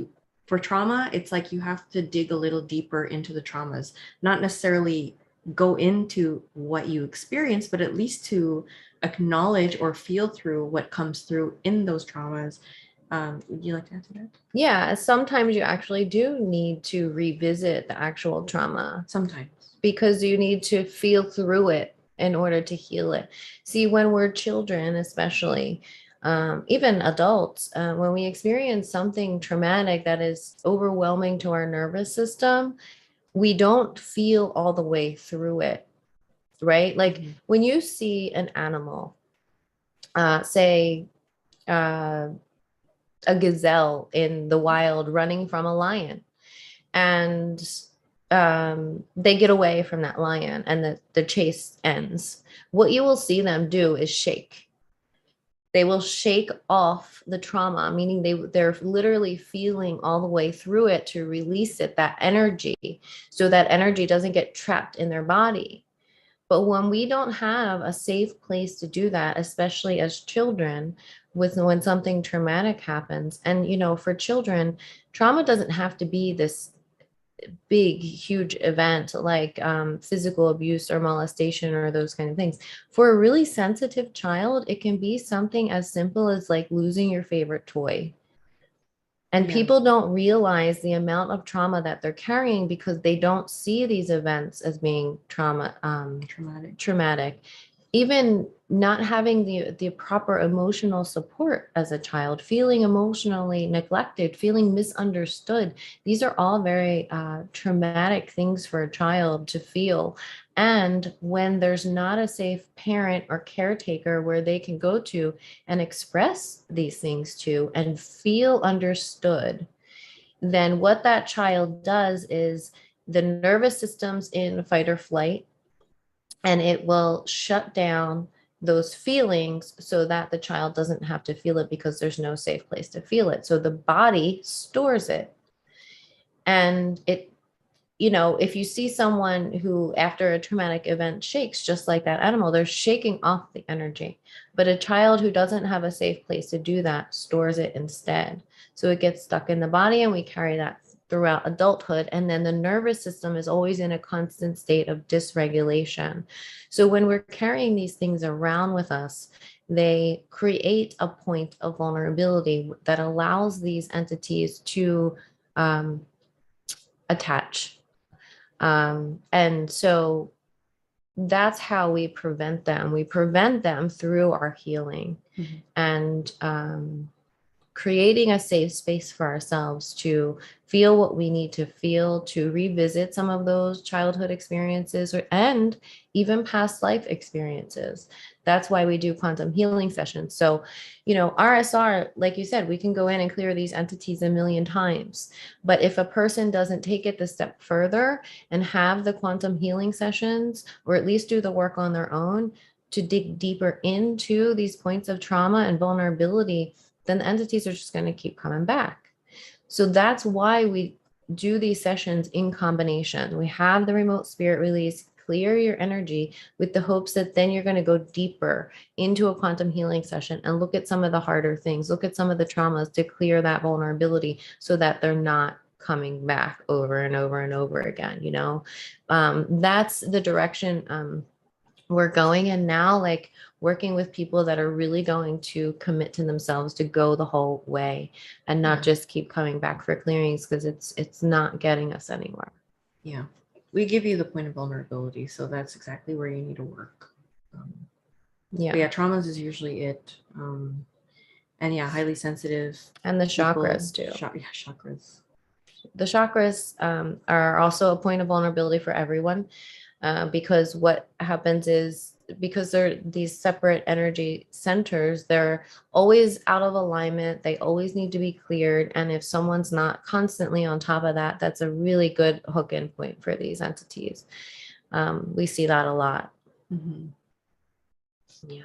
for trauma, it's like you have to dig a little deeper into the traumas, not necessarily go into what you experience, but at least to acknowledge or feel through what comes through in those traumas. Would you like to answer that? Yeah, sometimes you actually do need to revisit the actual trauma. Sometimes. Because you need to feel through it in order to heal it. See, when we're children, especially, even adults, when we experience something traumatic that is overwhelming to our nervous system, we don't feel all the way through it, right? Like when you see an animal, say, a gazelle in the wild running from a lion, and they get away from that lion and the chase ends. What you will see them do is shake. They will shake off the trauma, meaning they're literally feeling all the way through it to release it, that energy, so that energy doesn't get trapped in their body. But when we don't have a safe place to do that, especially as children, when something traumatic happens, and for children, trauma doesn't have to be this big, huge event like physical abuse or molestation or those kind of things. For a really sensitive child, it can be something as simple as like losing your favorite toy. And people don't realize the amount of trauma that they're carrying because they don't see these events as being traumatic. Even not having the proper emotional support as a child, feeling emotionally neglected, feeling misunderstood. These are all very traumatic things for a child to feel. And when there's not a safe parent or caretaker where they can go to and express these things to and feel understood, then what that child does is the nervous system's in fight or flight, and it will shut down those feelings so that the child doesn't have to feel it because there's no safe place to feel it. So the body stores it. And if you see someone who after a traumatic event shakes just like that animal, they're shaking off the energy. But a child who doesn't have a safe place to do that stores it instead. So it gets stuck in the body, and we carry that throughout adulthood. And then the nervous system is always in a constant state of dysregulation. So when we're carrying these things around with us, they create a point of vulnerability that allows these entities to attach. And so that's how we prevent them. We prevent them through our healing and creating a safe space for ourselves to feel what we need to feel, to revisit some of those childhood experiences and even past life experiences. That's why we do quantum healing sessions. So, RSR, like you said, we can go in and clear these entities a million times. But if a person doesn't take it the step further and have the quantum healing sessions, or at least do the work on their own to dig deeper into these points of trauma and vulnerability, then the entities are just going to keep coming back. So that's why we do these sessions in combination. We have the remote spirit release clear your energy with the hopes that then you're going to go deeper into a quantum healing session and look at some of the harder things, look at some of the traumas to clear that vulnerability so that they're not coming back over and over and over again. You know, that's the direction we're going in now, like working with people that are really going to commit to themselves to go the whole way and not just keep coming back for clearings, because it's not getting us anywhere. Yeah, we give you the point of vulnerability, so that's exactly where you need to work. Yeah, traumas is usually it. And yeah, highly sensitive. And the people, chakras too. Chakras. The chakras are also a point of vulnerability for everyone, because what happens is, because they're these separate energy centers, they're always out of alignment. They always need to be cleared. And if someone's not constantly on top of that, that's a really good hook-in point for these entities. We see that a lot. Mm-hmm. Yeah.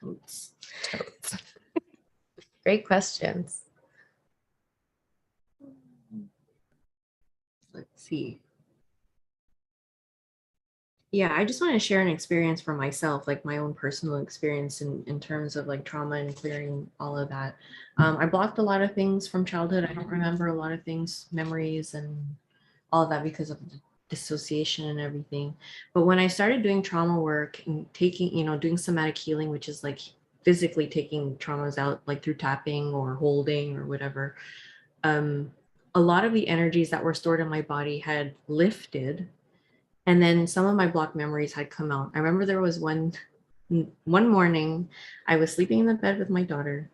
Totes. Great questions. Let's see. Yeah, I just want to share an experience for myself, like my own personal experience in terms of like trauma and clearing all of that. I blocked a lot of things from childhood. I don't remember a lot of things, memories and all of that because of the dissociation and everything. But when I started doing trauma work and taking, doing somatic healing, which is like physically taking traumas out, like through tapping or holding or whatever, a lot of the energies that were stored in my body had lifted. And then some of my blocked memories had come out. I remember there was one morning, I was sleeping in the bed with my daughter,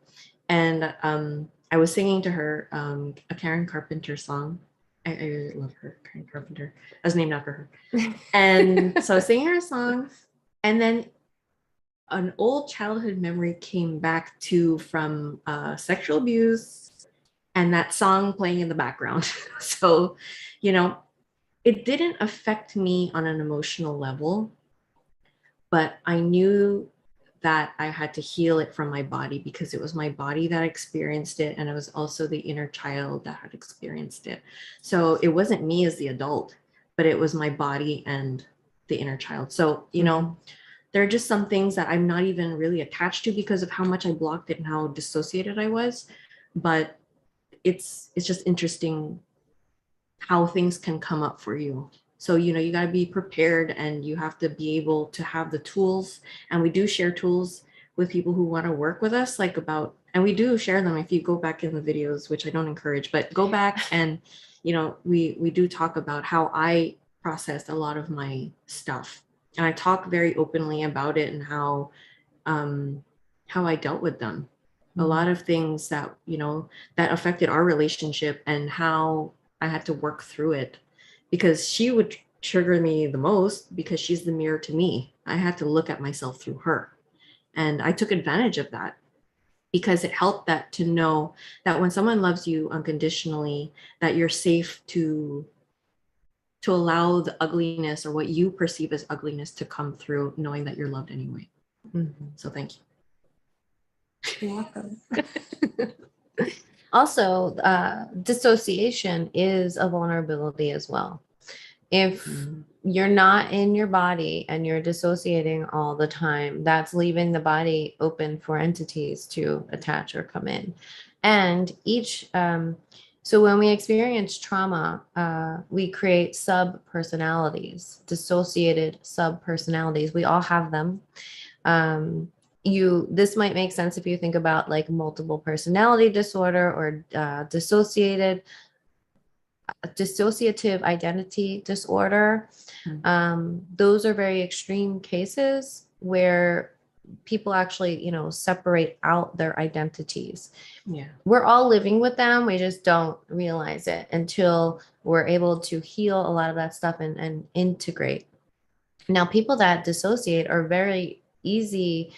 and I was singing to her a Karen Carpenter song. I really love her, Karen Carpenter. I was named after her. And so I was singing her a song, and then an old childhood memory came back from sexual abuse and that song playing in the background. So, it didn't affect me on an emotional level, but I knew that I had to heal it from my body because it was my body that experienced it. And it was also the inner child that had experienced it. So it wasn't me as the adult, but it was my body and the inner child. So, there are just some things that I'm not even really attached to because of how much I blocked it and how dissociated I was. But it's just interesting how things can come up for you. So, you got to be prepared and you have to be able to have the tools. And we do share tools with people who want to work with us, and we do share them if you go back in the videos, which I don't encourage, but go back and, we do talk about how I processed a lot of my stuff. And I talk very openly about it and how I dealt with them. A lot of things that, that affected our relationship and how I had to work through it, because she would trigger me the most because she's the mirror to me. I had to look at myself through her. And I took advantage of that because it helped that to know that when someone loves you unconditionally, that you're safe to allow the ugliness or what you perceive as ugliness to come through, knowing that you're loved anyway. Mm-hmm. So thank you. You're welcome. Also, dissociation is a vulnerability as well. If you're not in your body and you're dissociating all the time, that's leaving the body open for entities to attach or come in. And so when we experience trauma, we create sub-personalities, dissociated sub-personalities. We all have them. This might make sense if you think about like multiple personality disorder or dissociative identity disorder. Those are very extreme cases where people actually, separate out their identities. Yeah. We're all living with them. We just don't realize it until we're able to heal a lot of that stuff and integrate. Now, people that dissociate are very easy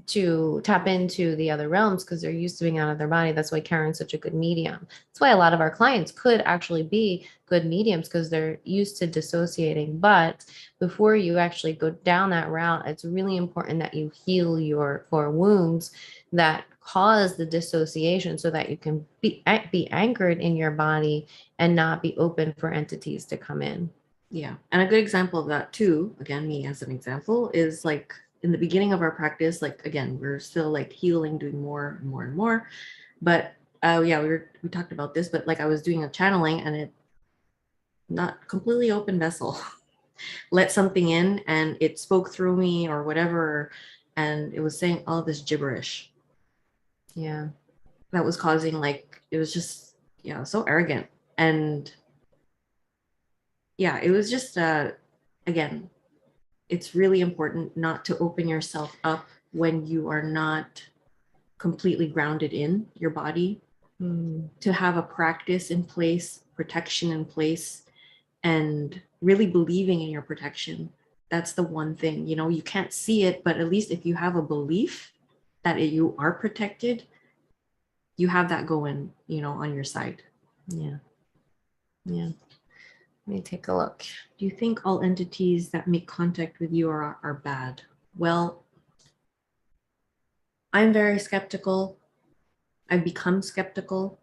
to tap into the other realms because they're used to being out of their body. That's why Karen's such a good medium. That's why a lot of our clients could actually be good mediums because they're used to dissociating. But before you actually go down that route, it's really important that you heal your core wounds that cause the dissociation so that you can be anchored in your body and not be open for entities to come in. Yeah. And a good example of that too, again, me as an example, is like in the beginning of our practice, like again, we're still like healing, doing more and more and more. But yeah, we talked about this, but like I was doing a channeling and it not completely open vessel. Let something in and it spoke through me or whatever. And it was saying all this gibberish. Yeah. That was causing like it was just yeah, so arrogant. And yeah, it was just again, it's really important not to open yourself up when you are not completely grounded in your body, to have a practice in place, protection in place, and really believing in your protection. That's the one thing, you know, you can't see it, but at least if you have a belief that you are protected, you have that going, you know, on your side. Yeah. Yeah. Let me take a look. Do you think all entities that make contact with you are bad? Well, I'm very skeptical. I've become skeptical.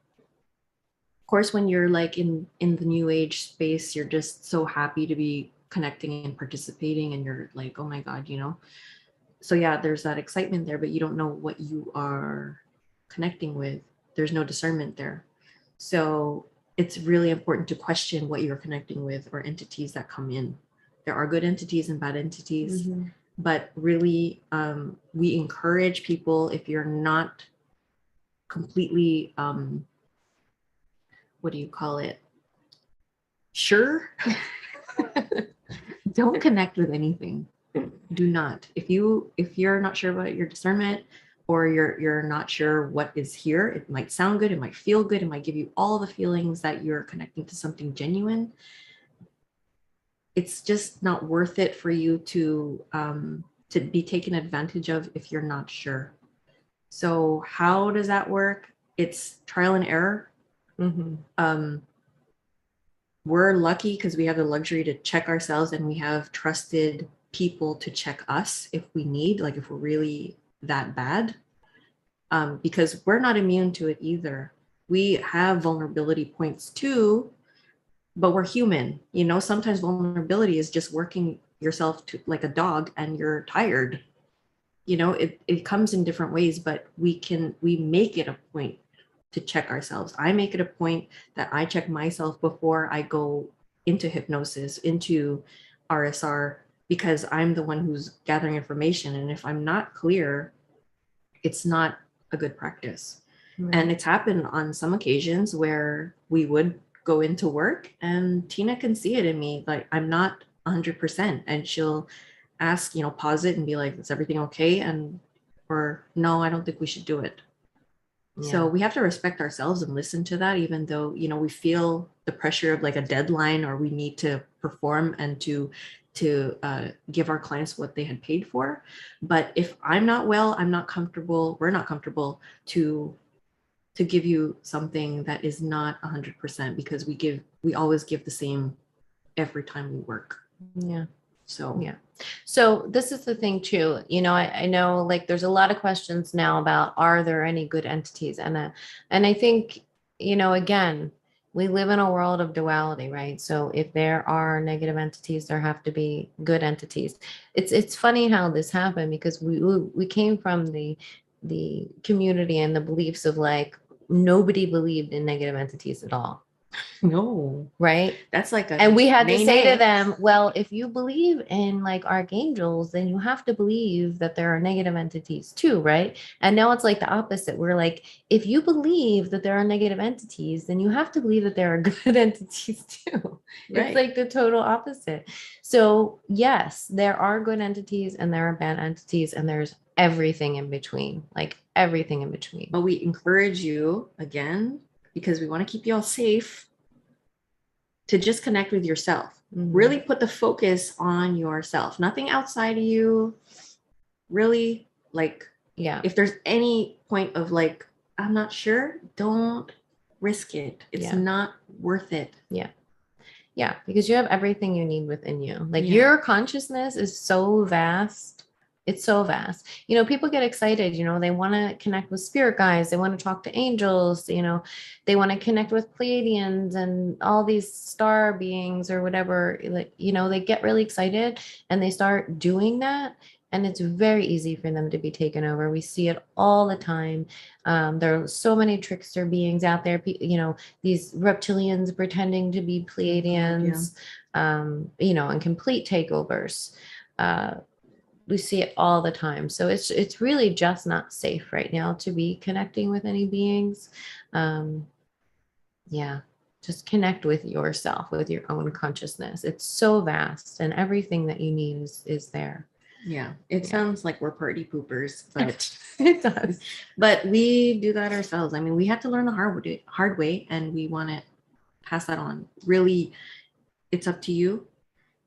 Of course, when you're like in the new age space, you're just so happy to be connecting and participating, and you're like, oh my God, you know. So yeah, there's that excitement there, but you don't know what you are connecting with. There's no discernment there. So it's really important to question what you're connecting with or entities that come in. There are good entities and bad entities, but really, we encourage people, if you're not completely what do you call it, sure, don't connect with anything. Do not. If you're not sure about your discernment, or you're not sure what is here, it might sound good, it might feel good, it might give you all the feelings that you're connecting to something genuine. It's just not worth it for you to be taken advantage of if you're not sure. So how does that work? It's trial and error. We're lucky because we have the luxury to check ourselves, and we have trusted people to check us if we need, like if we're really that bad, because we're not immune to it either. We have vulnerability points too, but we're human. You know, sometimes vulnerability is just working yourself to like a dog and you're tired. You know, it comes in different ways, but we make it a point to check ourselves. I make it a point that I check myself before I go into hypnosis, into RSR, because I'm the one who's gathering information. And if I'm not clear, it's not a good practice. And it's happened on some occasions where we would go into work and Tena can see it in me, like I'm not 100%, and she'll ask, you know, pause it and be like, is everything okay? And or no, I don't think we should do it. So we have to respect ourselves and listen to that, even though, you know, we feel the pressure of like a deadline, or we need to perform and to give our clients what they had paid for. But if I'm not well, I'm not comfortable, we're not comfortable to give you something that is not 100%, because we always give the same every time we work. Yeah. So yeah. So this is the thing too, you know, I know like there's a lot of questions now about, are there any good entities? And I think, you know, again, we live in a world of duality, right? So if there are negative entities, there have to be good entities. It's funny how this happened, because we came from the community and the beliefs of like, nobody believed in negative entities at all. no, right? That's like a, and we had to say to them, well, if you believe in like archangels, then you have to believe that there are negative entities too, right? And now it's like the opposite. We're like, if you believe that there are negative entities, then you have to believe that there are good entities too. Right. It's like the total opposite. So yes, there are good entities and there are bad entities, and there's everything in between, like everything in between. But we encourage you, again, because we want to keep you all safe, to just connect with yourself. Really put the focus on yourself, nothing outside of you. Really, like, if there's any point of like, I'm not sure, don't risk it. It's not worth it. Yeah, because you have everything you need within you. Like your consciousness is so vast It's so vast. You know, people get excited, you know, they want to connect with spirit guides, they want to talk to angels, you know, they want to connect with Pleiadians and all these star beings or whatever. Like, you know, they get really excited and they start doing that. And it's very easy for them to be taken over. We see it all the time. There are so many trickster beings out there, you know, these reptilians pretending to be Pleiadians, you know, and complete takeovers. We see it all the time. So it's really just not safe right now to be connecting with any beings. Um, yeah, just connect with yourself, with your own consciousness. It's so vast, and everything that you need is there. Yeah, it sounds like we're party poopers, but It does. but we do that ourselves. I mean, we had to learn the hard way, and we want to pass that on. Really, it's up to you,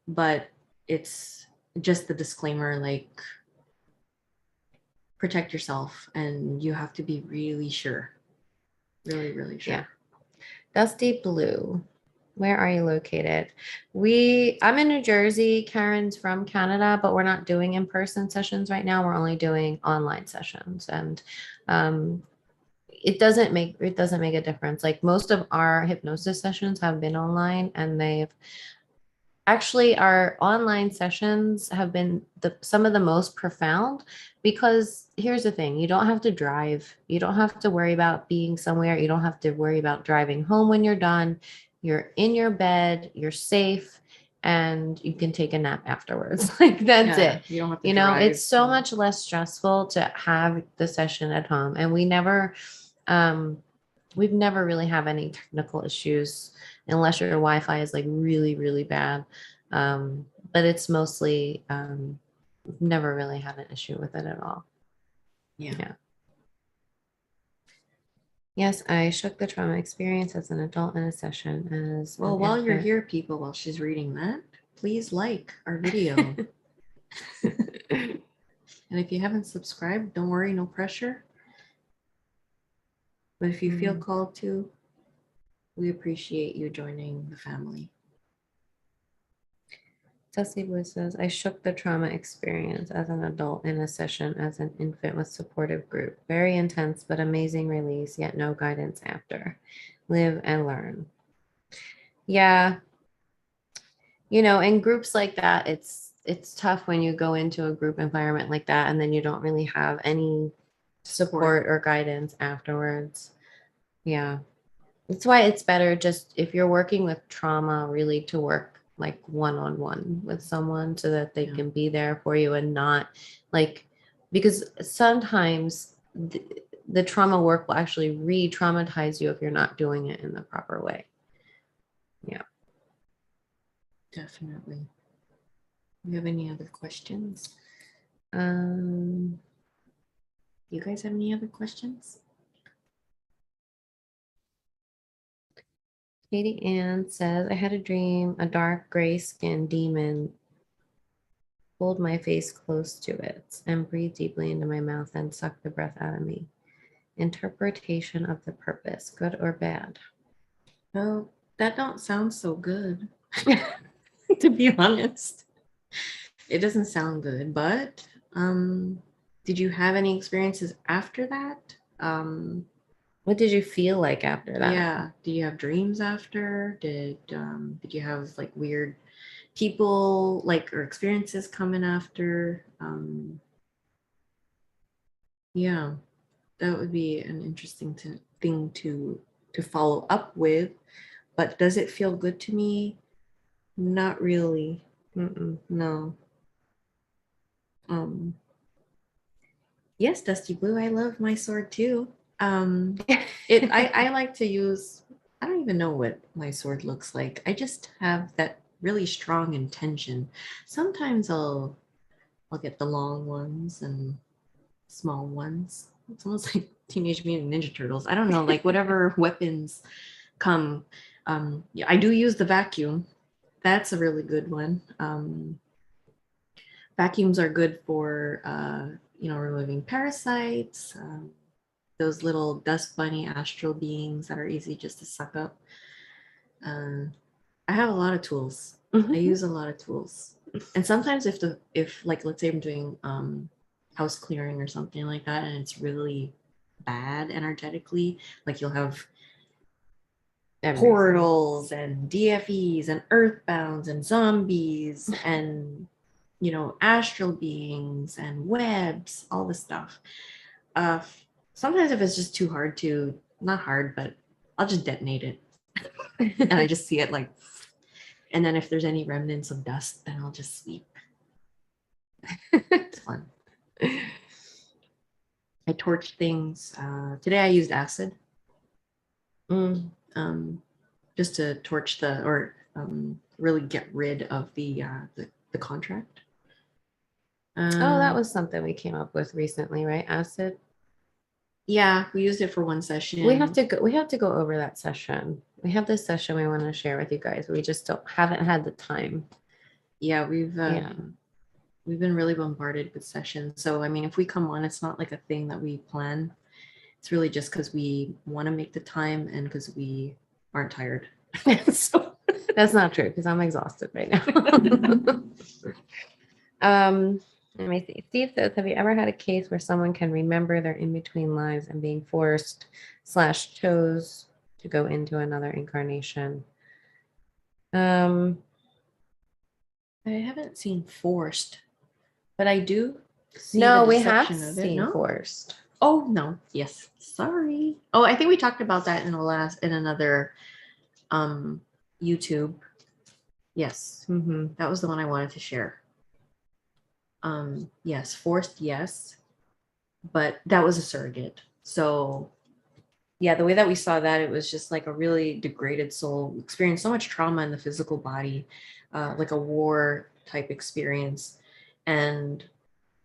but it's just the disclaimer, like, protect yourself, and you have to be really sure, really, really sure. Yeah. Dusty Blue, where are you located? I'm in New Jersey. Karen's from Canada, but we're not doing in-person sessions right now. We're only doing online sessions, and it doesn't make a difference. Like, most of our hypnosis sessions have been online, and our online sessions have been some of the most profound, because here's the thing: you don't have to drive, you don't have to worry about being somewhere, you don't have to worry about driving home when you're done. You're in your bed, you're safe, and you can take a nap afterwards. Like, that's it. You don't have to You know, drive, it's so much less stressful to have the session at home, and we've never really have any technical issues, unless your Wi-Fi is like really, really bad. But it's mostly, never really had an issue with it at all. Yeah. Yes, I shook the trauma experience as an adult in a session as Well, an while you're infant. here, people, while she's reading that, please like our video. And if you haven't subscribed, don't worry, no pressure. But if you feel called to, we appreciate you joining the family. Dusty Blue says, I shook the trauma experience as an adult in a session as an infant with supportive group. Very intense, but amazing release, yet no guidance after. Live and learn. Yeah. You know, in groups like that, it's tough when you go into a group environment like that and then you don't really have any support or guidance afterwards. Yeah. That's why it's better, just if you're working with trauma, really to work like one-on-one with someone so that they can be there for you, and not like, because sometimes the trauma work will actually re-traumatize you if you're not doing it in the proper way. Yeah. Definitely. Do you have any other questions? You guys have any other questions? Katie Ann says, I had a dream, a dark gray skinned demon pulled my face close to it and breathed deeply into my mouth and sucked the breath out of me. Interpretation of the purpose, good or bad? Well, that don't sound so good, to be honest. It doesn't sound good, but did you have any experiences after that? What did you feel like after that? Yeah. Do you have dreams after? Did you have like weird people like or experiences coming after? Yeah, that would be an interesting thing to follow up with. But does it feel good to me? Not really. No. Yes, Dusty Blue, I love my sword too. I like to use, I don't even know what my sword looks like. I just have that really strong intention. Sometimes I'll get the long ones and small ones. It's almost like Teenage Mutant Ninja Turtles. I don't know, like whatever weapons come. Yeah, I do use the vacuum. That's a really good one. Vacuums are good for removing parasites, those little dust bunny astral beings that are easy just to suck up. I have a lot of tools. I use a lot of tools. And sometimes if like, let's say I'm doing house clearing or something like that, and it's really bad energetically, like you'll have Everything. portals and DFEs and earthbounds and zombies and astral beings and webs, all this stuff. Uh Sometimes if it's just too hard to, not hard, but I'll just detonate it and I just see it like, and then if there's any remnants of dust, then I'll just sweep. It's fun. I torch things. Today I used acid. Mm. Just to torch or really get rid of the contract. Oh, that was something we came up with recently, right? Acid. Yeah, we used it for one session. We have to go over that session. We have this session we want to share with you guys. We just haven't had the time. Yeah, we've been really bombarded with sessions. So I mean, if we come on, it's not like a thing that we plan. It's really just because we want to make the time and because we aren't tired. So that's not true because I'm exhausted right now. Let me see. Steve says, have you ever had a case where someone can remember their in-between lives and being forced / chose to go into another incarnation? I haven't seen forced, but I do see No, the we have deception of it. seen No? forced. Oh no, yes. Sorry. Oh, I think we talked about that in another YouTube. Yes. Mm-hmm. That was the one I wanted to share. Yes, forced, yes, but that was a surrogate. So yeah, the way that we saw that, it was just like a really degraded soul, experienced so much trauma in the physical body, like a war type experience. And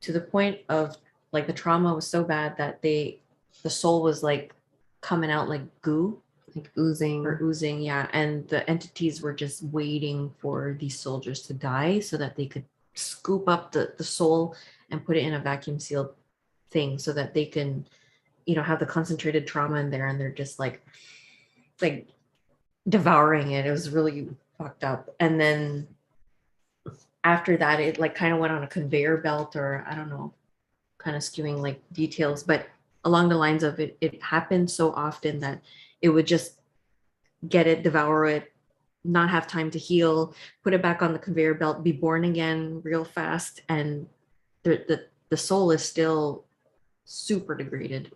to the point of like the trauma was so bad that the soul was like coming out like goo, Like oozing. yeah. And the entities were just waiting for these soldiers to die so that they could scoop up the soul and put it in a vacuum sealed thing so that they can have the concentrated trauma in there, and they're just like devouring it. It was really fucked up. And then after that, it like kind of went on a conveyor belt, or I don't know, kind of skewing like details, but along the lines of it happened so often that it would just get it, devour it, not have time to heal, put it back on the conveyor belt, be born again real fast, and the soul is still super degraded.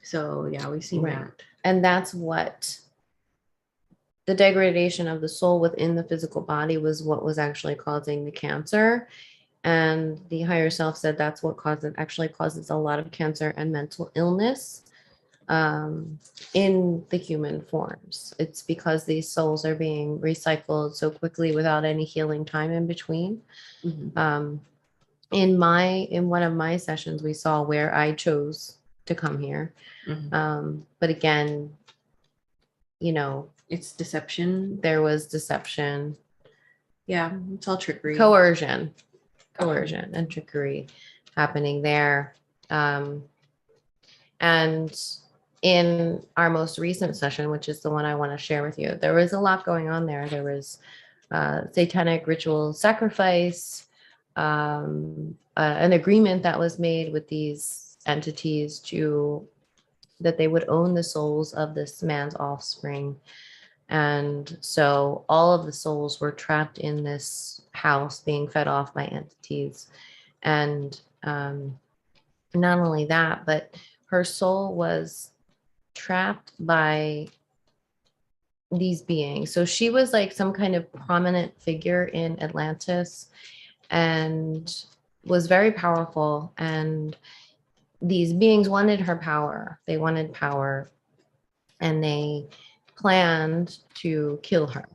So yeah, we've seen Right. that. And that's what the degradation of the soul within the physical body was what was actually causing the cancer. And the higher self said that's what actually causes a lot of cancer and mental illness in the human forms. It's because these souls are being recycled so quickly without any healing time in between. Mm-hmm. In one of my sessions, we saw where I chose to come here. Mm-hmm. But again, it's deception. There was deception. Yeah, it's all trickery. Coercion and trickery happening there. And in our most recent session, which is the one I want to share with you, there was a lot going on there. There was satanic ritual sacrifice, an agreement that was made with these entities that they would own the souls of this man's offspring. And so all of the souls were trapped in this house being fed off by entities. And not only that, but her soul was trapped by these beings. So she was like some kind of prominent figure in Atlantis and was very powerful. And these beings wanted her power. They wanted power, and they planned to kill her.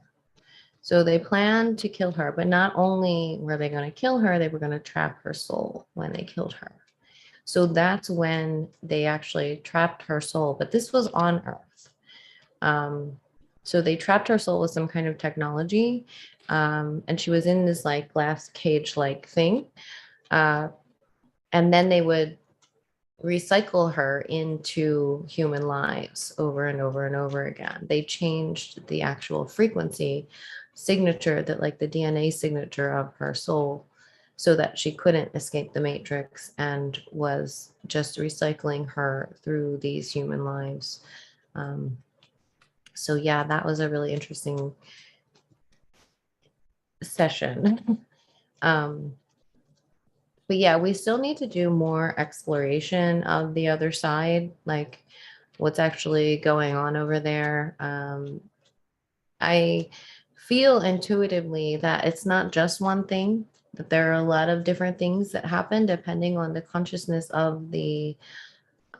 So they planned to kill her, but not only were they going to kill her, they were going to trap her soul when they killed her. So that's when they actually trapped her soul, but this was on Earth. So they trapped her soul with some kind of technology, and she was in this like glass cage like thing. And then they would recycle her into human lives over and over and over again. They changed the actual frequency signature, that like the DNA signature of her soul, so that she couldn't escape the matrix, and was just recycling her through these human lives. So yeah, that was a really interesting session. But yeah, we still need to do more exploration of the other side, like what's actually going on over there. I feel intuitively that it's not just one thing, that there are a lot of different things that happen depending on the consciousness of the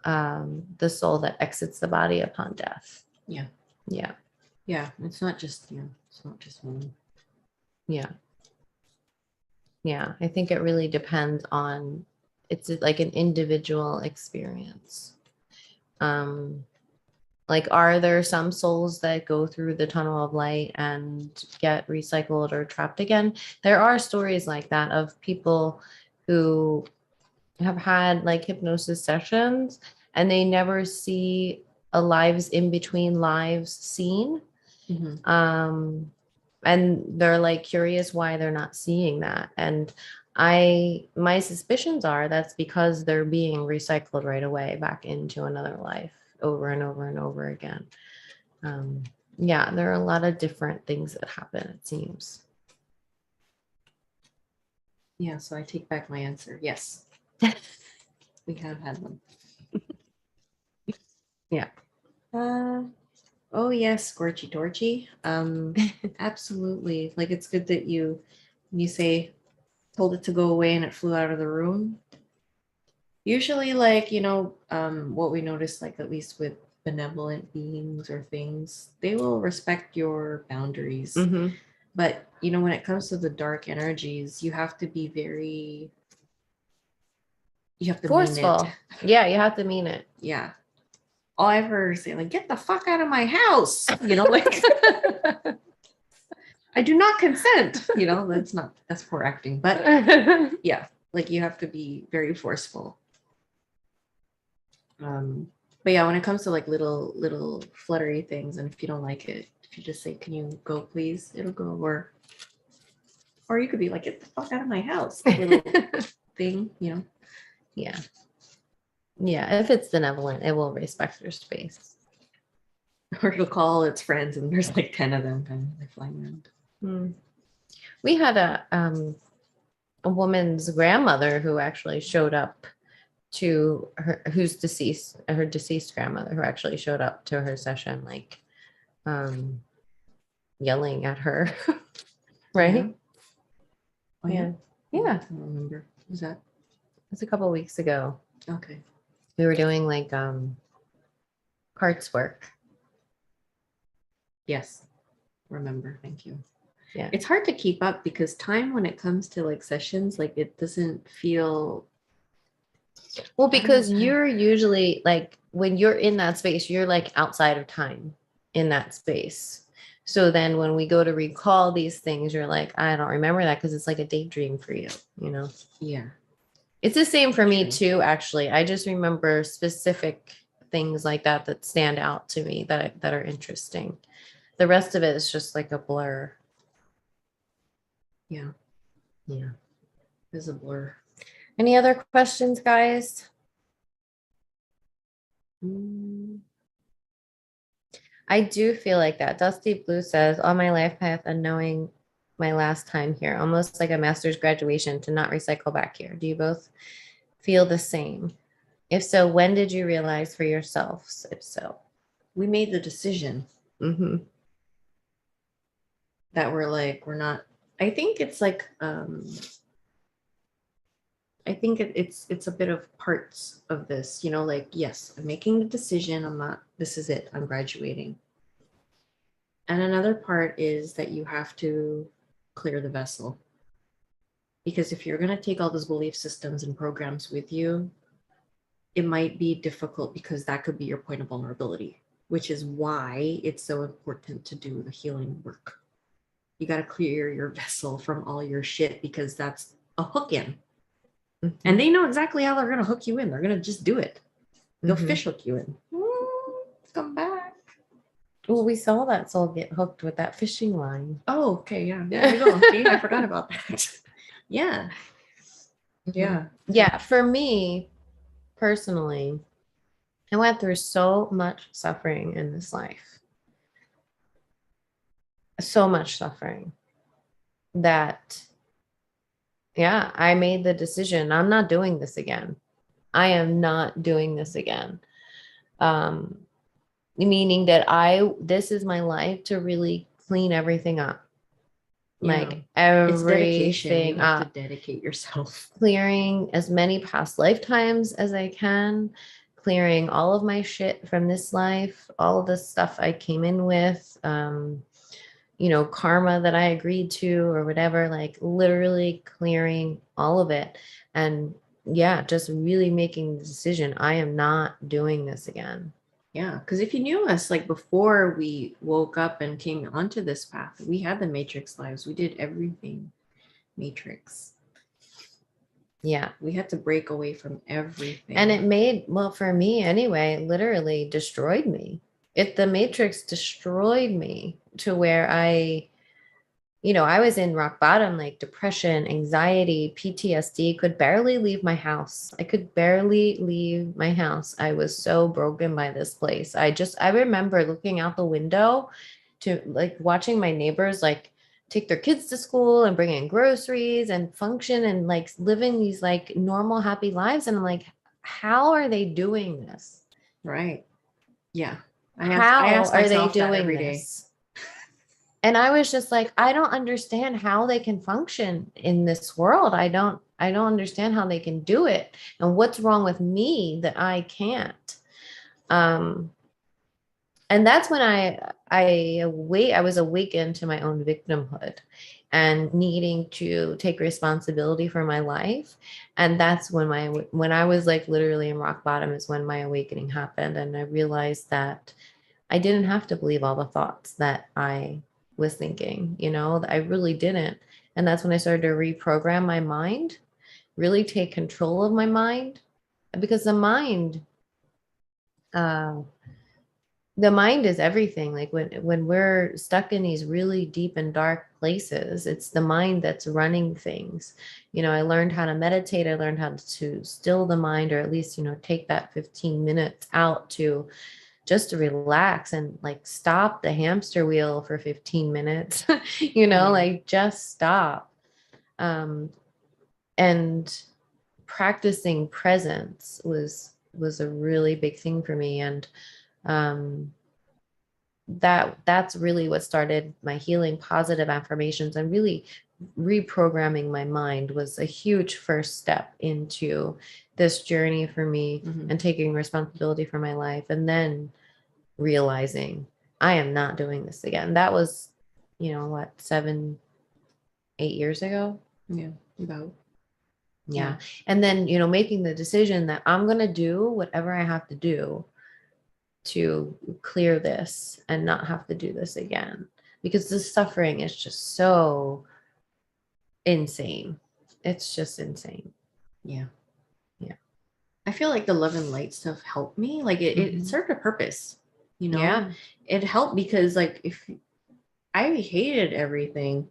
soul that exits the body upon death. Yeah. Yeah. Yeah. It's not just, it's not just one. Yeah. Yeah. I think it really depends on, it's like an individual experience. Like, are there some souls that go through the tunnel of light and get recycled or trapped again? There are stories like that of people who have had like hypnosis sessions and they never see a lives in between lives scene. And they're like curious why they're not seeing that. And my suspicions are that's because they're being recycled right away back into another life over and over and over again. Yeah, there are a lot of different things that happen, it seems. Yeah, so I take back my answer. Yes. We have had them. Yeah. Oh yes, Scorchy Torchy. Absolutely. Like it's good that you say told it to go away and it flew out of the room. Usually, like, what we notice, like at least with benevolent beings or things, they will respect your boundaries. Mm-hmm. But when it comes to the dark energies, you have to be very Forceful. mean it. Yeah, you have to mean it. Yeah. All I've heard is say, like, get the fuck out of my house. Like I do not consent. That's poor acting. But yeah, like you have to be very forceful. But yeah, when it comes to like little fluttery things, and if you don't like it, if you just say, "Can you go, please?" It'll go. Or you could be like, "Get the fuck out of my house," little thing, Yeah. Yeah, if it's benevolent, it will respect your space. Or it'll call its friends, and there's like 10 of them, kind of like flying around. We had a woman's grandmother who actually showed up to her, her deceased grandmother, who actually showed up to her session, like yelling at her. Right? Yeah. Oh, yeah. Yeah. I don't remember. Was that? It's a couple weeks ago. Okay. We were doing like carts work. Yes. Remember. Thank you. Yeah. It's hard to keep up because time when it comes to like sessions, like it doesn't feel. Well, because you're usually like, when you're in that space, you're like outside of time in that space. So then when we go to recall these things, you're like, I don't remember that, because it's like a daydream for you, Yeah. It's the same for me too, actually. I just remember specific things like that stand out to me, that are interesting. The rest of it is just like a blur. Yeah. Yeah. It's a blur. Any other questions, guys? I do feel like that. Dusty Blue says, on my life path and knowing my last time here, almost like a master's graduation, to not recycle back here. Do you both feel the same? If so, when did you realize for yourselves? If so, we made the decision that we're not. I think it's like I think it's a bit of parts of this, like, yes, I'm making the decision. This is it. I'm graduating. And another part is that you have to clear the vessel. Because if you're going to take all those belief systems and programs with you, it might be difficult, because that could be your point of vulnerability, which is why it's so important to do the healing work. You got to clear your vessel from all your shit, because that's a hook in. And they know exactly how they're going to hook you in. They're going to just do it. They'll Mhm. fish hook you in. Come back. Well, we saw that soul get hooked with that fishing line. Oh, okay. Yeah. There you go. See, I forgot about that. Yeah. Yeah. Yeah. For me personally, I went through so much suffering in this life, so much suffering that, yeah, I made the decision. I'm not doing this again. I am not doing this again. Um, Meaning that this is my life to really clean everything up, Yeah. like It's dedication. You everything have to up, dedicate yourself. clearing as many past lifetimes as I can, clearing all of my shit from this life, all of the stuff I came in with, karma that I agreed to or whatever, like literally clearing all of it. And yeah, just really making the decision. I am not doing this again. Yeah. Because if you knew us like before we woke up and came onto this path, we had the matrix lives. We did everything matrix. Yeah. We had to break away from everything. And it made, well, for me anyway, literally destroyed me. The Matrix destroyed me to where I was in rock bottom, like depression, anxiety, PTSD, could barely leave my house. I could barely leave my house. I was so broken by this place. I remember looking out the window to like watching my neighbors like take their kids to school and bring in groceries and function and like living these like normal, happy lives. And I'm like, how are they doing this? Right. Yeah. I How ask are they myself that doing every day. this? And I was just like, I don't understand how they can function in this world. I don't understand how they can do it. And what's wrong with me that I can't? Um, and that's when I was awakened to my own victimhood and needing to take responsibility for my life. And that's when I was like literally in rock bottom is when my awakening happened. And I realized that I didn't have to believe all the thoughts that I was thinking, I really didn't. And that's when I started to reprogram my mind, really take control of my mind, because uh, the mind is everything. Like when we're stuck in these really deep and dark places, it's the mind that's running things. I learned how to meditate. I learned how to still the mind, or at least, take that 15 minutes out to just to relax and like stop the hamster wheel for 15 minutes, like just stop. And practicing presence was a really big thing for me. And um, that's really what started my healing. Positive affirmations and really reprogramming my mind was a huge first step into this journey for me, and taking responsibility for my life. And then realizing I am not doing this again. That was, what, 7, 8 years ago? Yeah, about. Yeah. And then, making the decision that I'm going to do whatever I have to do to clear this and not have to do this again, because the suffering is just so insane. It's just insane. Yeah. Yeah. I feel like the love and light stuff helped me. Like it served a purpose, Yeah. It helped because like if I hated everything.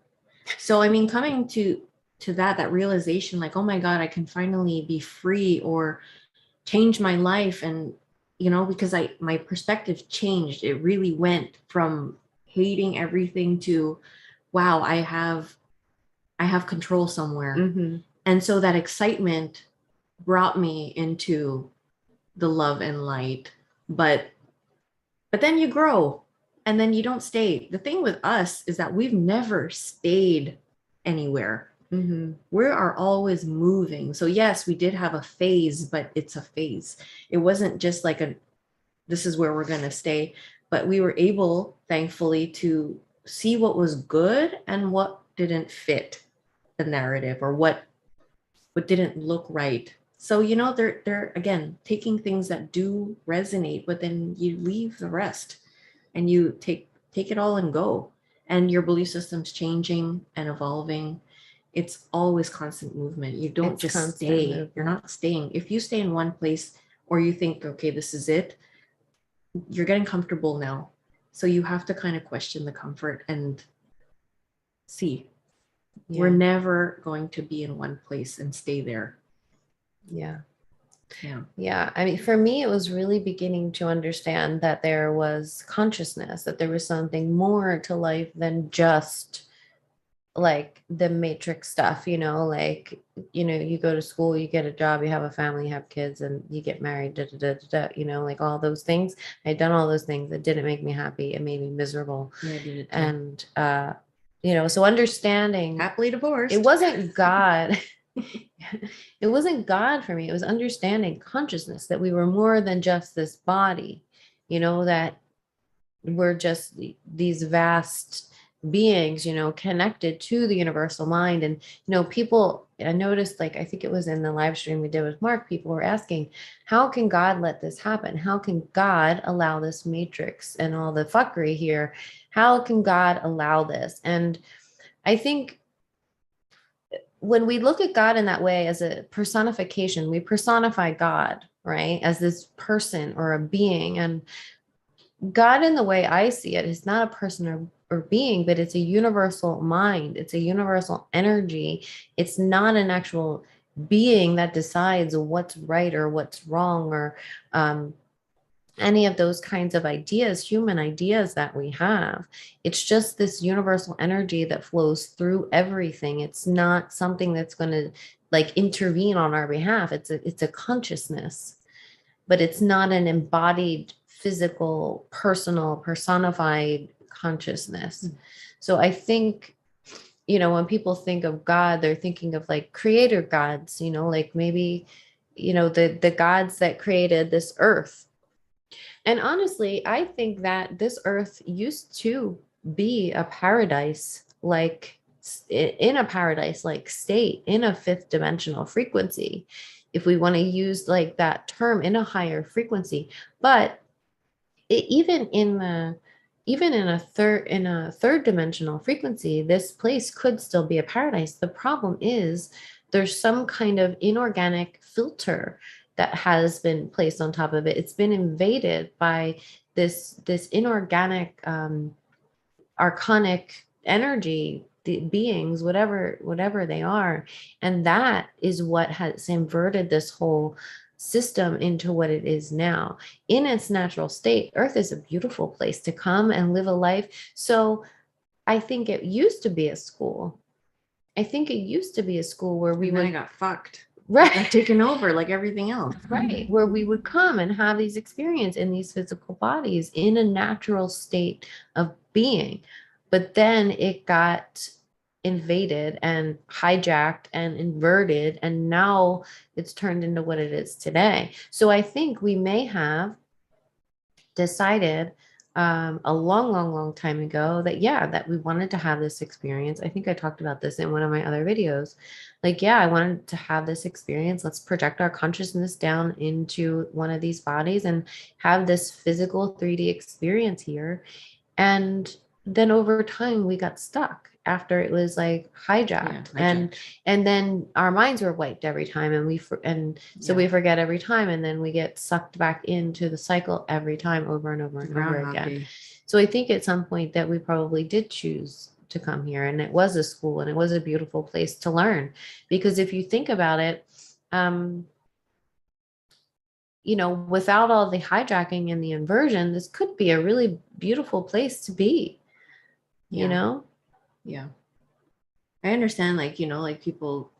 So I mean coming to that realization, like, oh my God, I can finally be free or change my life. And because my perspective changed. It really went from hating everything to, wow, I have control somewhere. And so that excitement brought me into the love and light. But then you grow and then you don't stay. The thing with us is that we've never stayed anywhere. We are always moving. So yes, we did have a phase, but it's a phase. It wasn't just like this is where we're going to stay, but we were able, thankfully, to see what was good and what didn't fit the narrative, or what didn't look right. So they're again taking things that do resonate, but then you leave the rest and you take it all and go. And your belief system's changing and evolving. it's always constant movement. You don't It's just constant stay. movement. You're not staying. If you stay in one place or you think, okay, this is it, you're getting comfortable now. So you have to kind of question the comfort and see. Yeah. We're never going to be in one place and stay there. Yeah. Yeah. Yeah. I mean, for me, it was really beginning to understand that there was consciousness, that there was something more to life than just like the matrix stuff, you know, like, you know, you go to school, you get a job, you have a family, you have kids, and you get married, da, da, da, da, da, you know, like all those things. I'd done all those things that didn't make me happy. It made me miserable. Yeah, I did it too. And, you know, so understanding Happily divorced. it wasn't God. It wasn't God for me. It was understanding consciousness, that we were more than just this body, you know, that we're just these vast beings, you know, connected to the universal mind. And, you know, people, I noticed, like, I think it was in the live stream we did with Mark, people were asking, how can God let this happen? How can God allow this matrix and all the fuckery here? How can God allow this? And I think when we look at God in that way as a personification, we personify God, right? As this person or a being. And God, in the way I see it, is not a person or being, but it's a universal mind. It's a universal energy. It's not an actual being that decides what's right or what's wrong, or any of those kinds of ideas, human ideas that we have. It's just this universal energy that flows through everything. It's not something that's going to like intervene on our behalf. It's a consciousness, but it's not an embodied, physical, personal, personified consciousness. So I think, you know, when people think of God, they're thinking of like creator gods, you know, like maybe, you know, the gods that created this earth. And honestly, I think that this earth used to be a paradise, like in a paradise like state, in a fifth dimensional frequency, if we want to use like that term, in a higher frequency. But even in the even in a third dimensional frequency, this place could still be a paradise. The problem is there's some kind of inorganic filter that has been placed on top of it. It's been invaded by this inorganic archonic energy, the beings, whatever they are. And that is what has inverted this whole system into what it is now. In its natural state, Earth is a beautiful place to come and live a life. So I think it used to be a school. I think it used to be a school where we would got fucked. right, Got taken over like everything else. right, where we would come and have these experiences in these physical bodies in a natural state of being. But then it got invaded and hijacked and inverted, and now it's turned into what it is today. So I think we may have decided a long time ago that, yeah, that we wanted to have this experience. I think I talked about this in one of my other videos. Like, yeah, I wanted to have this experience. Let's project our consciousness down into one of these bodies and have this physical 3D experience here. And then over time we got stuck after it was like hijacked, and then our minds were wiped every time, and we forget every time, and then we get sucked back into the cycle every time, over and over and over again. So I think at some point that we probably did choose to come here, and it was a school, and it was a beautiful place to learn, because if you think about it, you know, without all the hijacking and the inversion, this could be a really beautiful place to be, you know? Yeah. I understand, like, you know, like people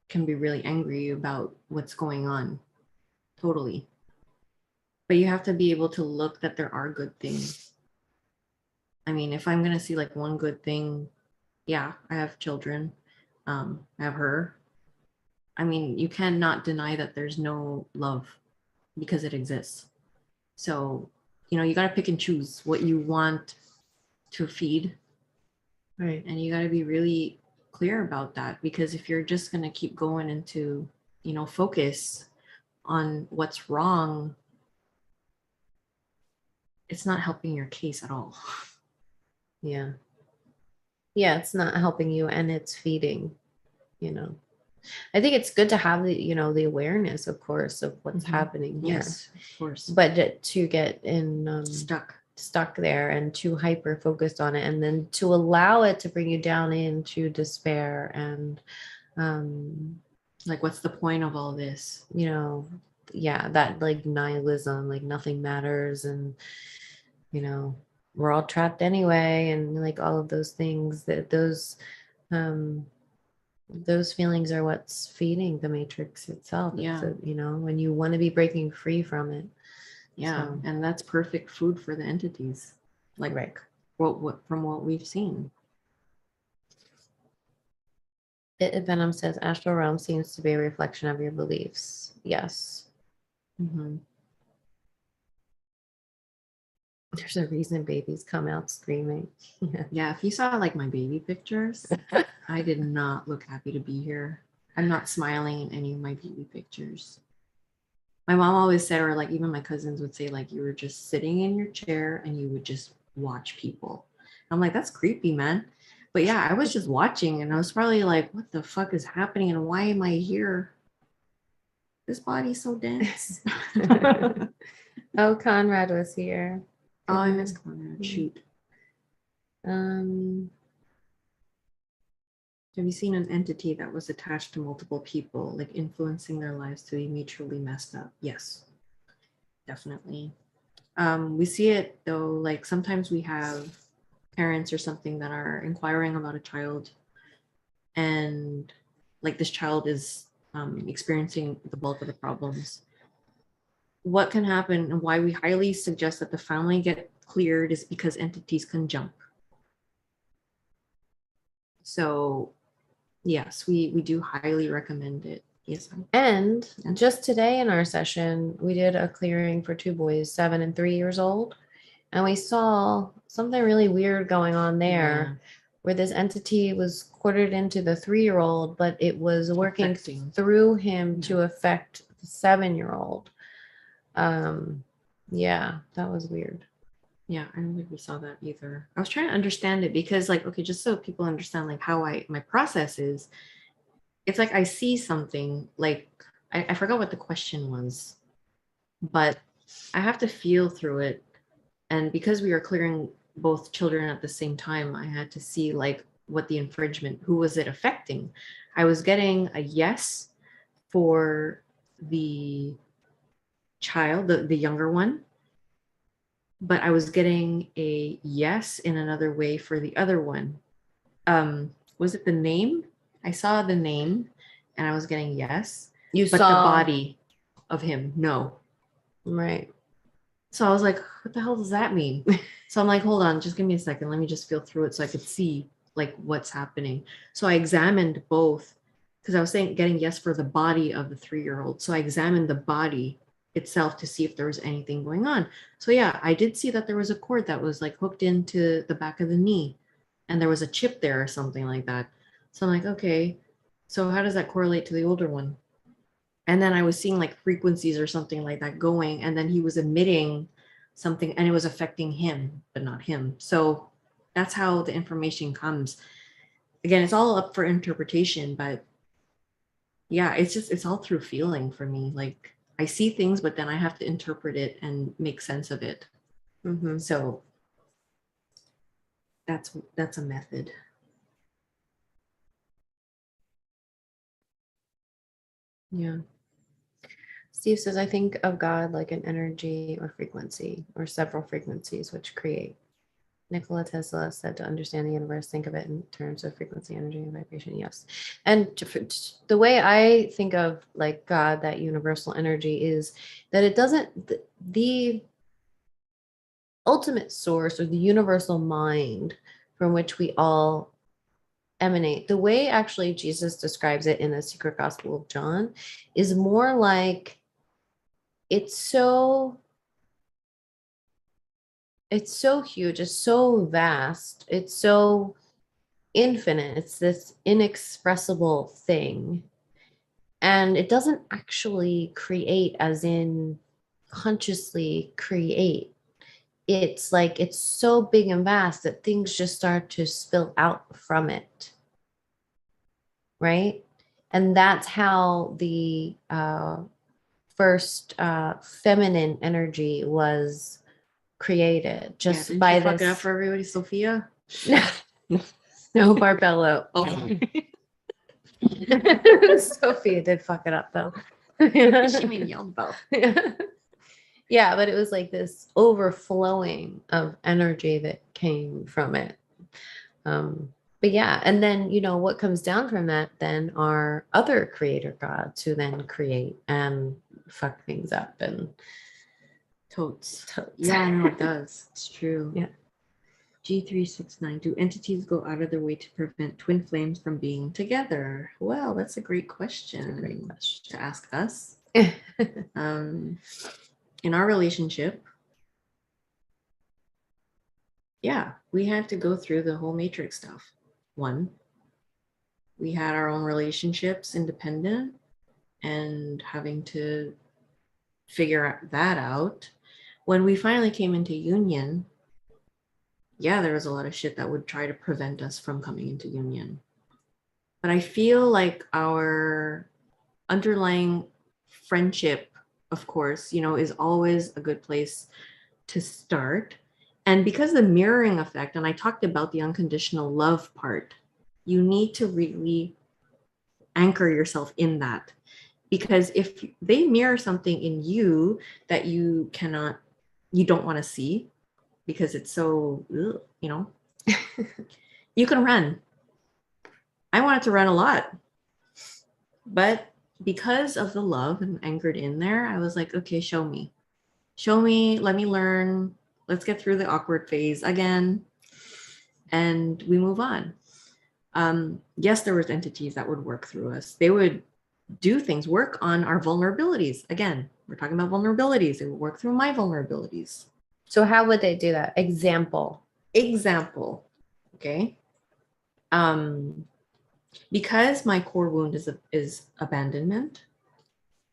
can be really angry about what's going on. Totally. But you have to be able to look that there are good things. I mean, if I'm going to see like one good thing, yeah, I have children. I have her. I mean, you cannot deny that there's no love because it exists. So, you know, you got to pick and choose what you want to feed. Right. And you got to be really clear about that, because if you're just going to keep going into, you know, focus on what's wrong, it's not helping your case at all. Yeah. Yeah, it's not helping you and it's feeding, you know. I think it's good to have the, the awareness, of course, of what's happening here. Yes, of course. But to get in stuck there and too hyper focused on it, and then to allow it to bring you down into despair and like, what's the point of all this? Yeah, that like nihilism, like nothing matters, and we're all trapped anyway, and like all of those things, that those feelings are what's feeding the matrix itself. Yeah. When you want to be breaking free from it. Yeah. So. And that's perfect food for the entities. Like, right. What from what we've seen. Venom says astral realm seems to be a reflection of your beliefs. Yes. Mm-hmm. There's a reason babies come out screaming. Yeah, if you saw like my baby pictures, I did not look happy to be here. I'm not smiling in any of my baby pictures. My mom always said, or like even my cousins would say, like, you were just sitting in your chair and you would just watch people. I'm like, that's creepy, man. But yeah, I was just watching and I was probably like, what the fuck is happening and why am I here? This body's so dense. Oh, Conrad was here. Oh, I miss Conrad. Shoot. Have you seen an entity that was attached to multiple people, like influencing their lives to be mutually messed up? Yes, definitely. We see it though, like sometimes we have parents or something that are inquiring about a child, and like this child is experiencing the bulk of the problems. What can happen and why we highly suggest that the family get cleared is because entities can jump. So yes, we do highly recommend it. Yes. And just today in our session, we did a clearing for 2 boys, 7 and 3 years old. And we saw something really weird going on there, where this entity was quartered into the 3-year-old, but it was working through him to affect the 7-year-old. Yeah, that was weird. Yeah, I don't think we saw that either. I was trying to understand it because, like, okay, just so people understand, like, how my process is. It's like I see something, like, I forgot what the question was, but I have to feel through it. And because we were clearing both children at the same time, I had to see, like, what the infringement, who was it affecting? I was getting a yes for the child, the younger one, but I was getting a yes in another way for the other one. Was it the name? I saw the name and I was getting yes. You but saw the body of him, no. Right. So I was like, what the hell does that mean? So I'm like, hold on, just give me a second. Let me just feel through it so I could see like what's happening. So I examined both because I was saying getting yes for the body of the 3-year-old. So I examined the body itself to see if there was anything going on. So yeah, I did see that there was a cord that was like hooked into the back of the knee and there was a chip there or something like that. So I'm like, okay, so how does that correlate to the older one? And then I was seeing like frequencies or something like that going, and then he was emitting something and it was affecting him, but not him. So that's how the information comes. Again, it's all up for interpretation, but yeah, it's all through feeling for me. Like I see things, but then I have to interpret it and make sense of it. Mm-hmm. So that's a method. Yeah. Steve says, I think of God like an energy or frequency or several frequencies which create. Nikola Tesla said to understand the universe, think of it in terms of frequency, energy, and vibration. Yes. And the way I think of like God, that universal energy, is that it doesn't, the ultimate source or the universal mind from which we all emanate, the way actually Jesus describes it in the Secret Gospel of John is more like it's so huge, it's so vast, it's so infinite, it's this inexpressible thing, and it doesn't actually create as in consciously create. it's like it's so big and vast that things just start to spill out from it, right? And that's how the first feminine energy was created, Yeah, just didn't by you fuck it up this. for everybody, Sophia? No, Barbello. Sophia did fuck it up though. She made yell about. Yeah, but it was like this overflowing of energy that came from it. But yeah, and then what comes down from that then are other creator gods who then create and fuck things up and Totes. totes. Yeah, no, it does. It's true. Yeah. G369. Do entities go out of their way to prevent twin flames from being together? Well, that's a great question. Great question to ask us. In our relationship, yeah, we had to go through the whole matrix stuff. One, we had our own relationships independent and having to figure that out. When we finally came into union, yeah, there was a lot of shit that would try to prevent us from coming into union. But I feel like our underlying friendship, of course, is always a good place to start. And because the mirroring effect, and I talked about the unconditional love part, you need to really anchor yourself in that. Because if they mirror something in you that you don't want to see because it's so, you can run. I wanted to run a lot. But because of the love and anchored in there, I was like, okay, show me, let me learn. Let's get through the awkward phase again. And we move on. Yes, there was entities that would work through us. They would do things, work on our vulnerabilities. Again, we're talking about vulnerabilities. They would work through my vulnerabilities. So how would they do that? Example. Okay. Because my core wound is abandonment.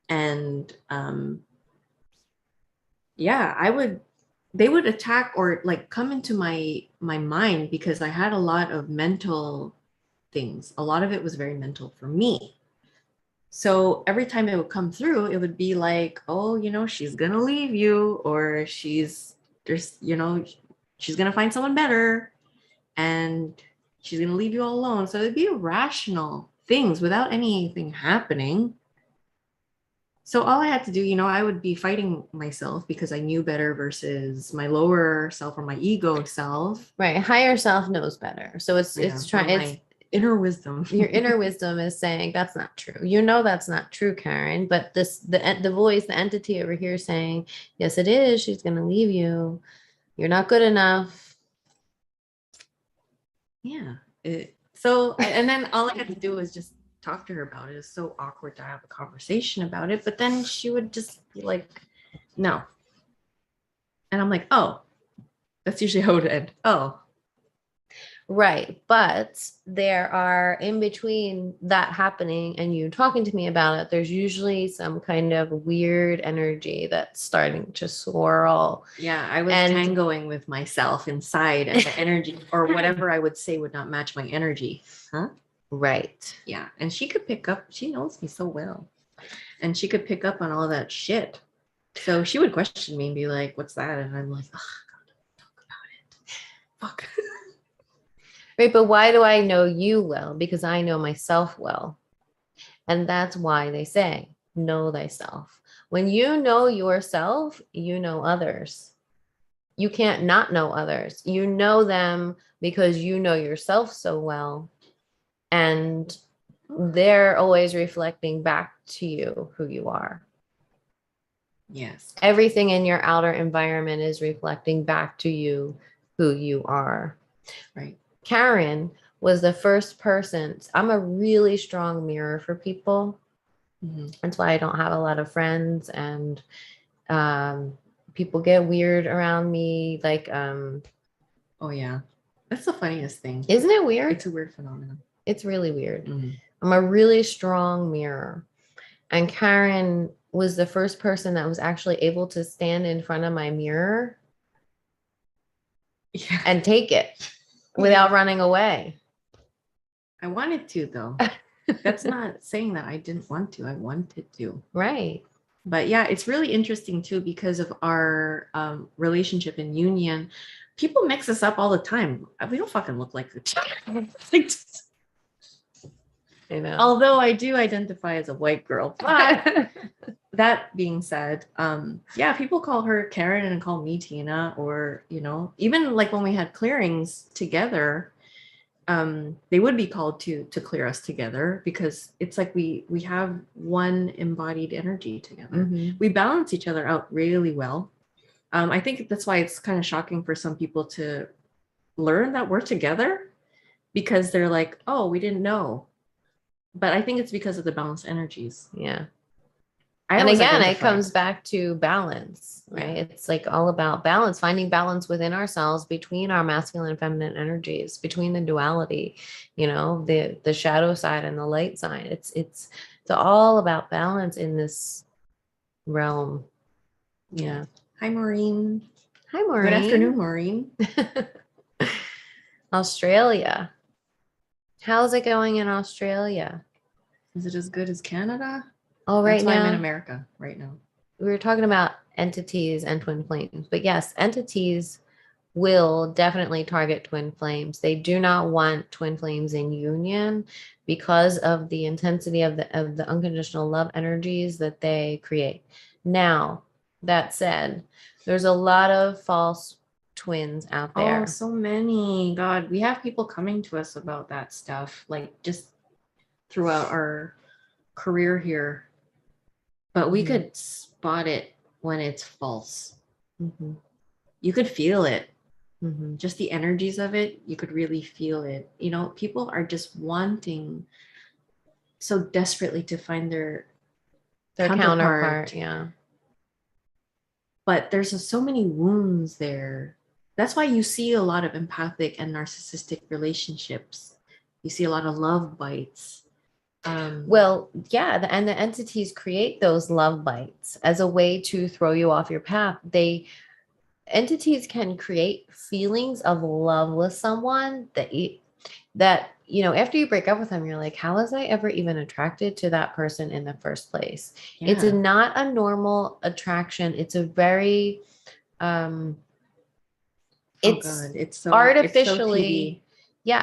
And they would attack or like come into my mind because I had a lot of mental things. A lot of it was very mental for me. So every time it would come through, it would be like, oh, she's gonna leave you, or she's gonna find someone better, and she's gonna leave you all alone. So it'd be irrational things without anything happening. So all I had to do, I would be fighting myself because I knew better versus my lower self or my ego self. Right. Higher self knows better. So it's trying, it's inner wisdom. Your inner wisdom is saying that's not true. That's not true, Karen. But the voice, the entity over here saying, yes, it is. She's going to leave you. You're not good enough. Yeah. And then all I had to do was just talk to her about it. It's so awkward to have a conversation about it. But then she would just be like, no. And I'm like, oh, that's usually how it would end. Oh. Right. But there are, in between that happening and you talking to me about it, there's usually some kind of weird energy that's starting to swirl. Yeah, I was tangoing with myself inside, and the energy or whatever I would say would not match my energy. Huh? Right. Yeah. And she could pick up, she knows me so well. And she could pick up on all that shit. So she would question me and be like, what's that? And I'm like, oh, God, talk about it. Fuck. Right. But why do I know you well? Because I know myself well. And that's why they say, know thyself. When you know yourself, you know others. You can't not know others. You know them because you know yourself so well. And they're always reflecting back to you who you are. Yes. Everything in your outer environment is reflecting back to you who you are. Right. Karen was the first person. I'm a really strong mirror for people. Mm-hmm. That's why I don't have a lot of friends, and people get weird around me. Like, oh yeah, that's the funniest thing. Isn't it weird? It's a weird phenomenon. It's really weird. Mm-hmm. I'm a really strong mirror, and Karen was the first person that was actually able to stand in front of my mirror Yeah. and take it without running away. I wanted to, though. That's not saying that I didn't want to. I wanted to. Right. But yeah, it's really interesting too because of our relationship and union. People mix us up all the time. We don't fucking look like each other. Like, I know. although I do identify as a white girl. But that being said, yeah, people call her Karen and call me Tina, or even like when we had clearings together, they would be called to clear us together because it's like we have one embodied energy together. Mhm. We balance each other out really well. I think that's why it's kind of shocking for some people to learn that we're together because they're like, oh, we didn't know. But I think it's because of the balanced energies. Yeah. I And always again, it identify. comes back to balance, right? Yeah. It's like all about balance, finding balance within ourselves, between our masculine and feminine energies, between the duality, the shadow side and the light side. It's all about balance in this realm. Yeah. Hi, Maureen. Hi, Maureen. Good afternoon, Maureen. Australia. How's it going in Australia? Is it as good as Canada? Oh, right That's why now I'm in America right now. we were talking about entities and twin flames, but yes, entities will definitely target twin flames. They do not want twin flames in union because of the intensity of the unconditional love energies that they create. Now, that said, there's a lot of false twins out there. Oh, so many. God, we have people coming to us about that stuff, like just throughout our career here. But we could spot it when it's false. Mm-hmm. You could feel it. Mm-hmm. Just the energies of it, you could really feel it. People are just wanting so desperately to find their counterpart. Yeah. But there's so many wounds there. That's why you see a lot of empathic and narcissistic relationships. You see a lot of love bites. Well, yeah, and the entities create those love bites as a way to throw you off your path. Entities can create feelings of love with someone that after you break up with them, you're like, how was I ever even attracted to that person in the first place? Yeah. It's not a normal attraction. It's a very it's so artificially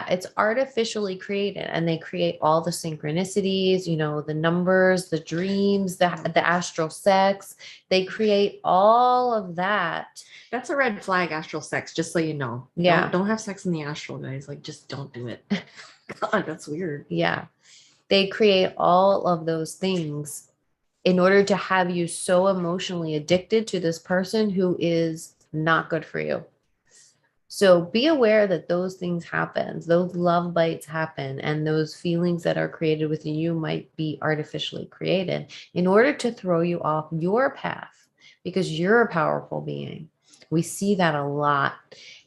it's artificially created, and they create all the synchronicities, the numbers, the dreams, the astral sex. They create all of that. That's a red flag, astral sex, just so you know. Yeah. Don't have sex in the astral, guys. Like, just don't do it. God, that's weird. Yeah. They create all of those things in order to have you so emotionally addicted to this person who is not good for you. So be aware that those things happen, those love bites happen, and those feelings that are created within you might be artificially created in order to throw you off your path because you're a powerful being. We see that a lot,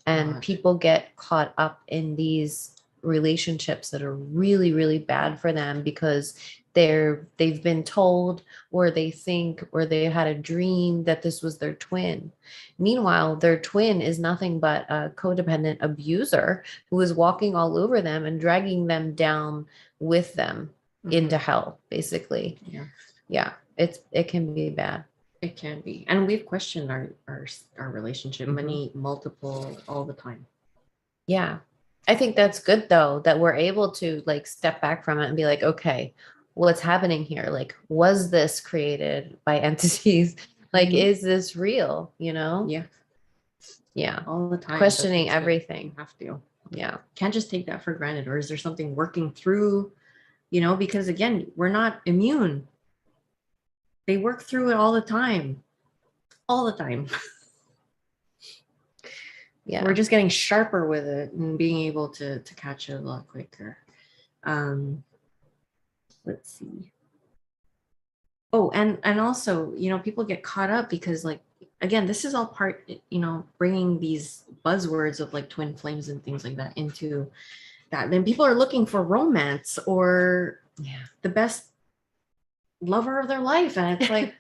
and people get caught up in these relationships that are really, really bad for them because they've been told, or they think, or they had a dream that this was their twin. Meanwhile, their twin is nothing but a codependent abuser who is walking all over them and dragging them down with them into hell, basically. Yeah, it can be bad. It can be. And we've questioned our relationship multiple all the time. Yeah. I think that's good though, that we're able to like step back from it and be like, okay, what's happening here? Like, was this created by entities? Like, is this real? Yeah. Yeah. All the time. Questioning everything. You have to. Yeah. Can't just take that for granted. Or is there something working through, because again, we're not immune. They work through it all the time. All the time. Yeah. We're just getting sharper with it and being able to catch it a lot quicker. Let's see. Oh, and also, people get caught up because, like, again, this is all part, bringing these buzzwords of like twin flames and things like that into that. Then people are looking for romance or the best lover of their life. And it's like,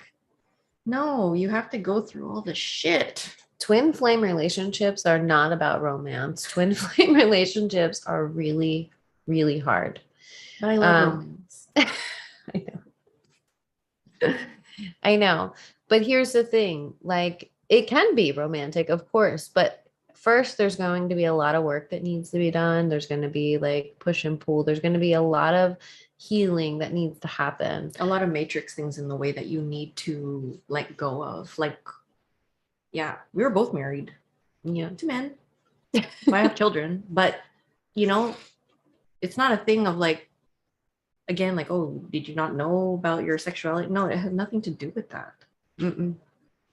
no, you have to go through all the shit. twin flame relationships are not about romance. Twin flame relationships are really, really hard. But I love romance. I know. I know. But here's the thing, like it can be romantic, of course, but first there's going to be a lot of work that needs to be done. There's going to be like push and pull. There's going to be a lot of healing that needs to happen. A lot of matrix things in the way that you need to let go of. Like, yeah, we were both married. Yeah. To men. I have children, but you know, it's not a thing of like, again, like, oh, did you not know about your sexuality? No, it had nothing to do with that. Mm-mm.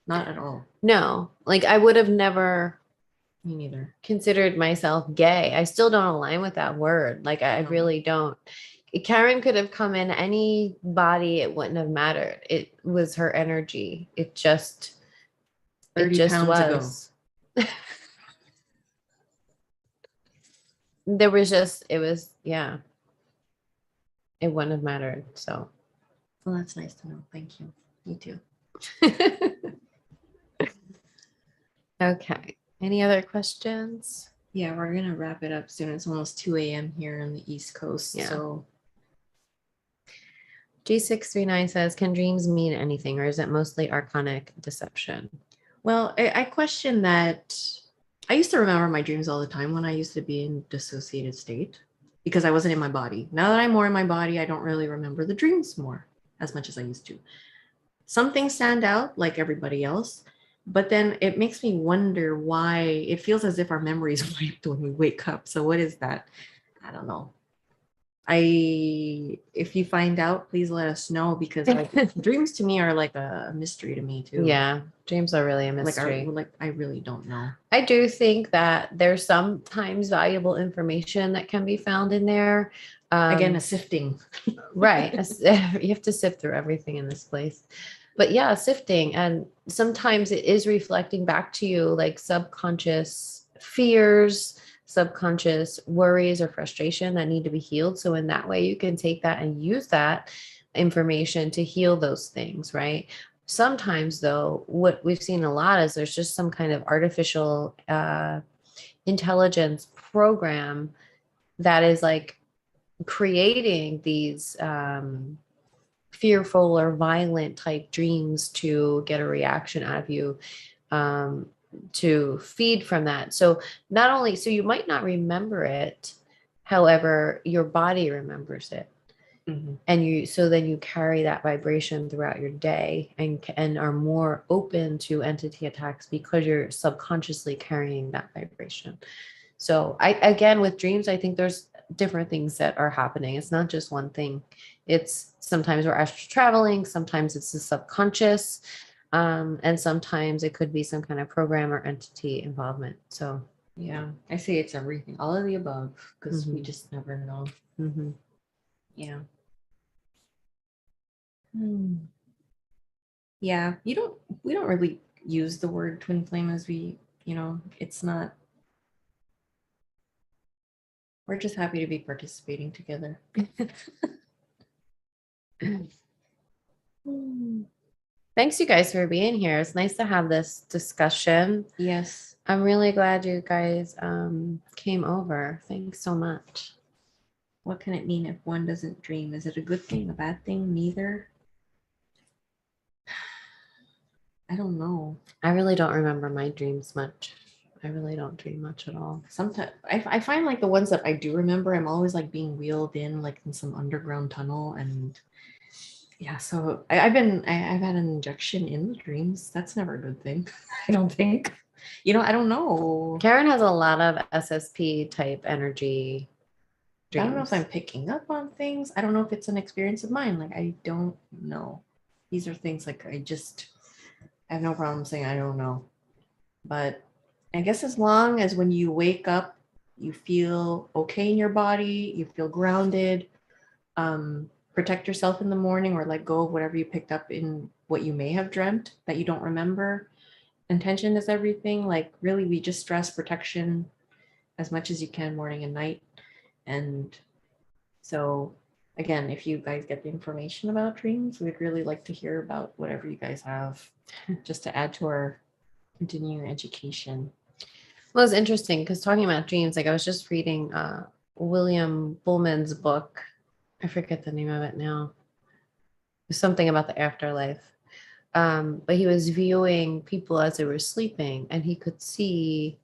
Not at all. No, like I would have never Me neither. considered myself gay. I still don't align with that word. Like I No. really don't. Karen could have come in any body, it wouldn't have mattered. It was her energy. It just 30 pounds was. There was just, it was, yeah. It wouldn't have mattered. So. Well, that's nice to know. Thank you. Me too. Okay. Any other questions? Yeah, we're gonna wrap it up soon. It's almost 2 a.m. here on the East Coast. Yeah. So G639 says, can dreams mean anything or is it mostly archonic deception? well, I question that. I used to remember my dreams all the time when I used to be in dissociated state because I wasn't in my body. Now that I'm more in my body, I don't really remember the dreams more as much as I used to. Some things stand out like everybody else, but then it makes me wonder why it feels as if our memory is wiped when we wake up. So what is that? I don't know. If you find out, please let us know because like dreams to me are like a mystery to me too. Yeah, dreams are really a mystery. Like I really don't know. I do think that there's sometimes valuable information that can be found in there. Again, a sifting. Right. You have to sift through everything in this place. But yeah, sifting. And sometimes it is reflecting back to you like subconscious fears, subconscious worries or frustration that need to be healed. So in that way, you can take that and use that information to heal those things, right? Sometimes though, what we've seen a lot is there's just some kind of artificial intelligence program that is like creating these fearful or violent type dreams to get a reaction out of you, to feed from that. So not only, so you might not remember it, however, your body remembers it. Mm-hmm. And so then you carry that vibration throughout your day and are more open to entity attacks because you're subconsciously carrying that vibration. So again, with dreams, I think there's different things that are happening. It's not just one thing. It's sometimes we're astral traveling, sometimes it's the subconscious, and sometimes it could be some kind of program or entity involvement. So yeah, I say it's everything, all of the above, because we just never know. Mm-hmm. Yeah. Yeah, we don't really use the word twin flame as it's not. We're just happy to be participating together. Thanks, you guys, for being here. It's nice to have this discussion. Yes. I'm really glad you guys came over. Thanks so much. What can it mean if one doesn't dream? Is it a good thing, a bad thing? Neither. I don't know. I really don't remember my dreams much. I really don't dream much at all. Sometimes I find like the ones that I do remember, I'm always like being wheeled in like in some underground tunnel, and yeah. So I've had an injection in the dreams. That's never a good thing. I don't think. I don't know. Karen has a lot of SSP type energy dreams. I don't know if I'm picking up on things. I don't know if it's an experience of mine. Like I don't know. These are things like I have no problem saying I don't know. But I guess as long as when you wake up, you feel okay in your body, you feel grounded, protect yourself in the morning or let go of whatever you picked up in what you may have dreamt that you don't remember. Intention is everything. Like really, we just stress protection as much as you can morning and night. And so again, if you guys get the information about dreams, we'd really like to hear about whatever you guys have just to add to our continuing education. Well, it's interesting because talking about dreams, like I was just reading William Bullman's book. I forget the name of it now. It's something about the afterlife. But he was viewing people as they were sleeping, and he could see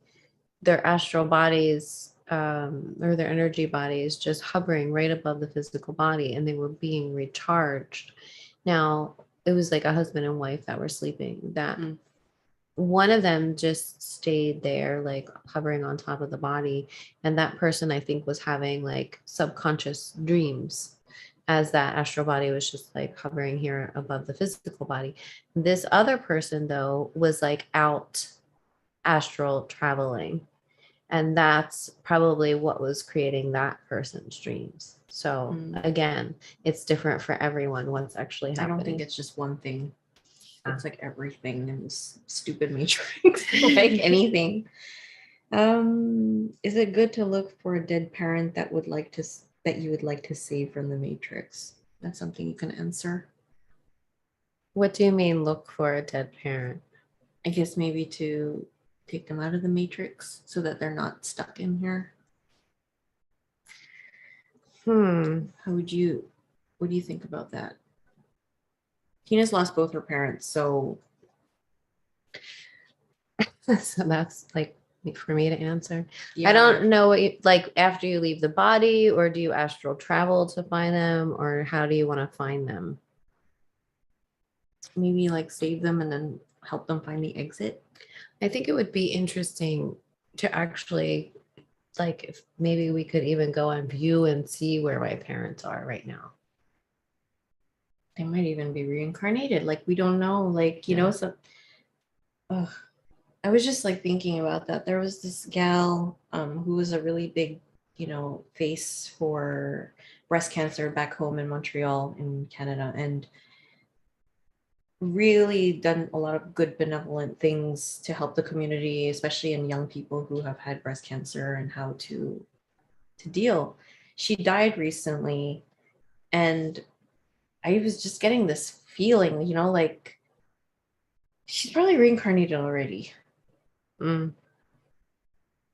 their astral bodies or their energy bodies just hovering right above the physical body, and they were being recharged. Now, it was like a husband and wife that were sleeping, that one of them just stayed there, like hovering on top of the body. And that person, I think, was having like subconscious dreams as that astral body was just like hovering here above the physical body. This other person, though, was like out astral traveling. And that's probably what was creating that person's dreams. So again, it's different for everyone what's actually happening. I don't think it's just one thing. It's like everything in this stupid matrix, like anything. Is it good to look for a dead parent that you would like to save from the matrix? That's something you can answer. What do you mean look for a dead parent? I guess maybe to take them out of the matrix so that they're not stuck in here. What do you think about that? Tina's lost both her parents, so so that's like for me to answer. yeah. I don't know what you, like after you leave the body, or do you astral travel to find them, or how do you want to find them? Maybe like save them and then help them find the exit. I think it would be interesting to actually, like, if maybe we could even go on view and see where my parents are right now. They might even be reincarnated. Like, we don't know. Like, you know, so I was just like thinking about that. There was this gal who was a really big, you know, face for breast cancer back home in Montreal in Canada, and really done a lot of good benevolent things to help the community, especially in young people who have had breast cancer and how to deal. She died recently, and I was just getting this feeling, you know, like she's probably reincarnated already. You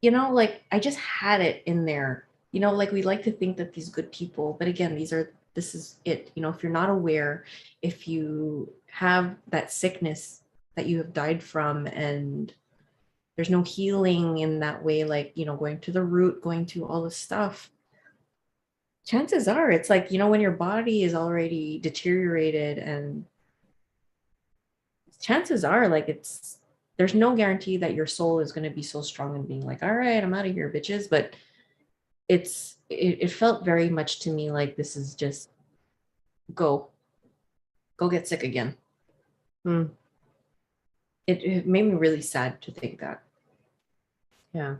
know, like I just had it in there. You know, like we like to think that these good people, but again, this is it. You know, if you're not aware, if you have that sickness that you have died from, and there's no healing in that way, like, you know, going to the root, going to all this stuff, chances are it's like, you know, when your body is already deteriorated, and chances are like there's no guarantee that your soul is going to be so strong and being like, all right, I'm out of here, bitches. But it felt very much to me like this is just go get sick again. It made me really sad to think that. Yeah,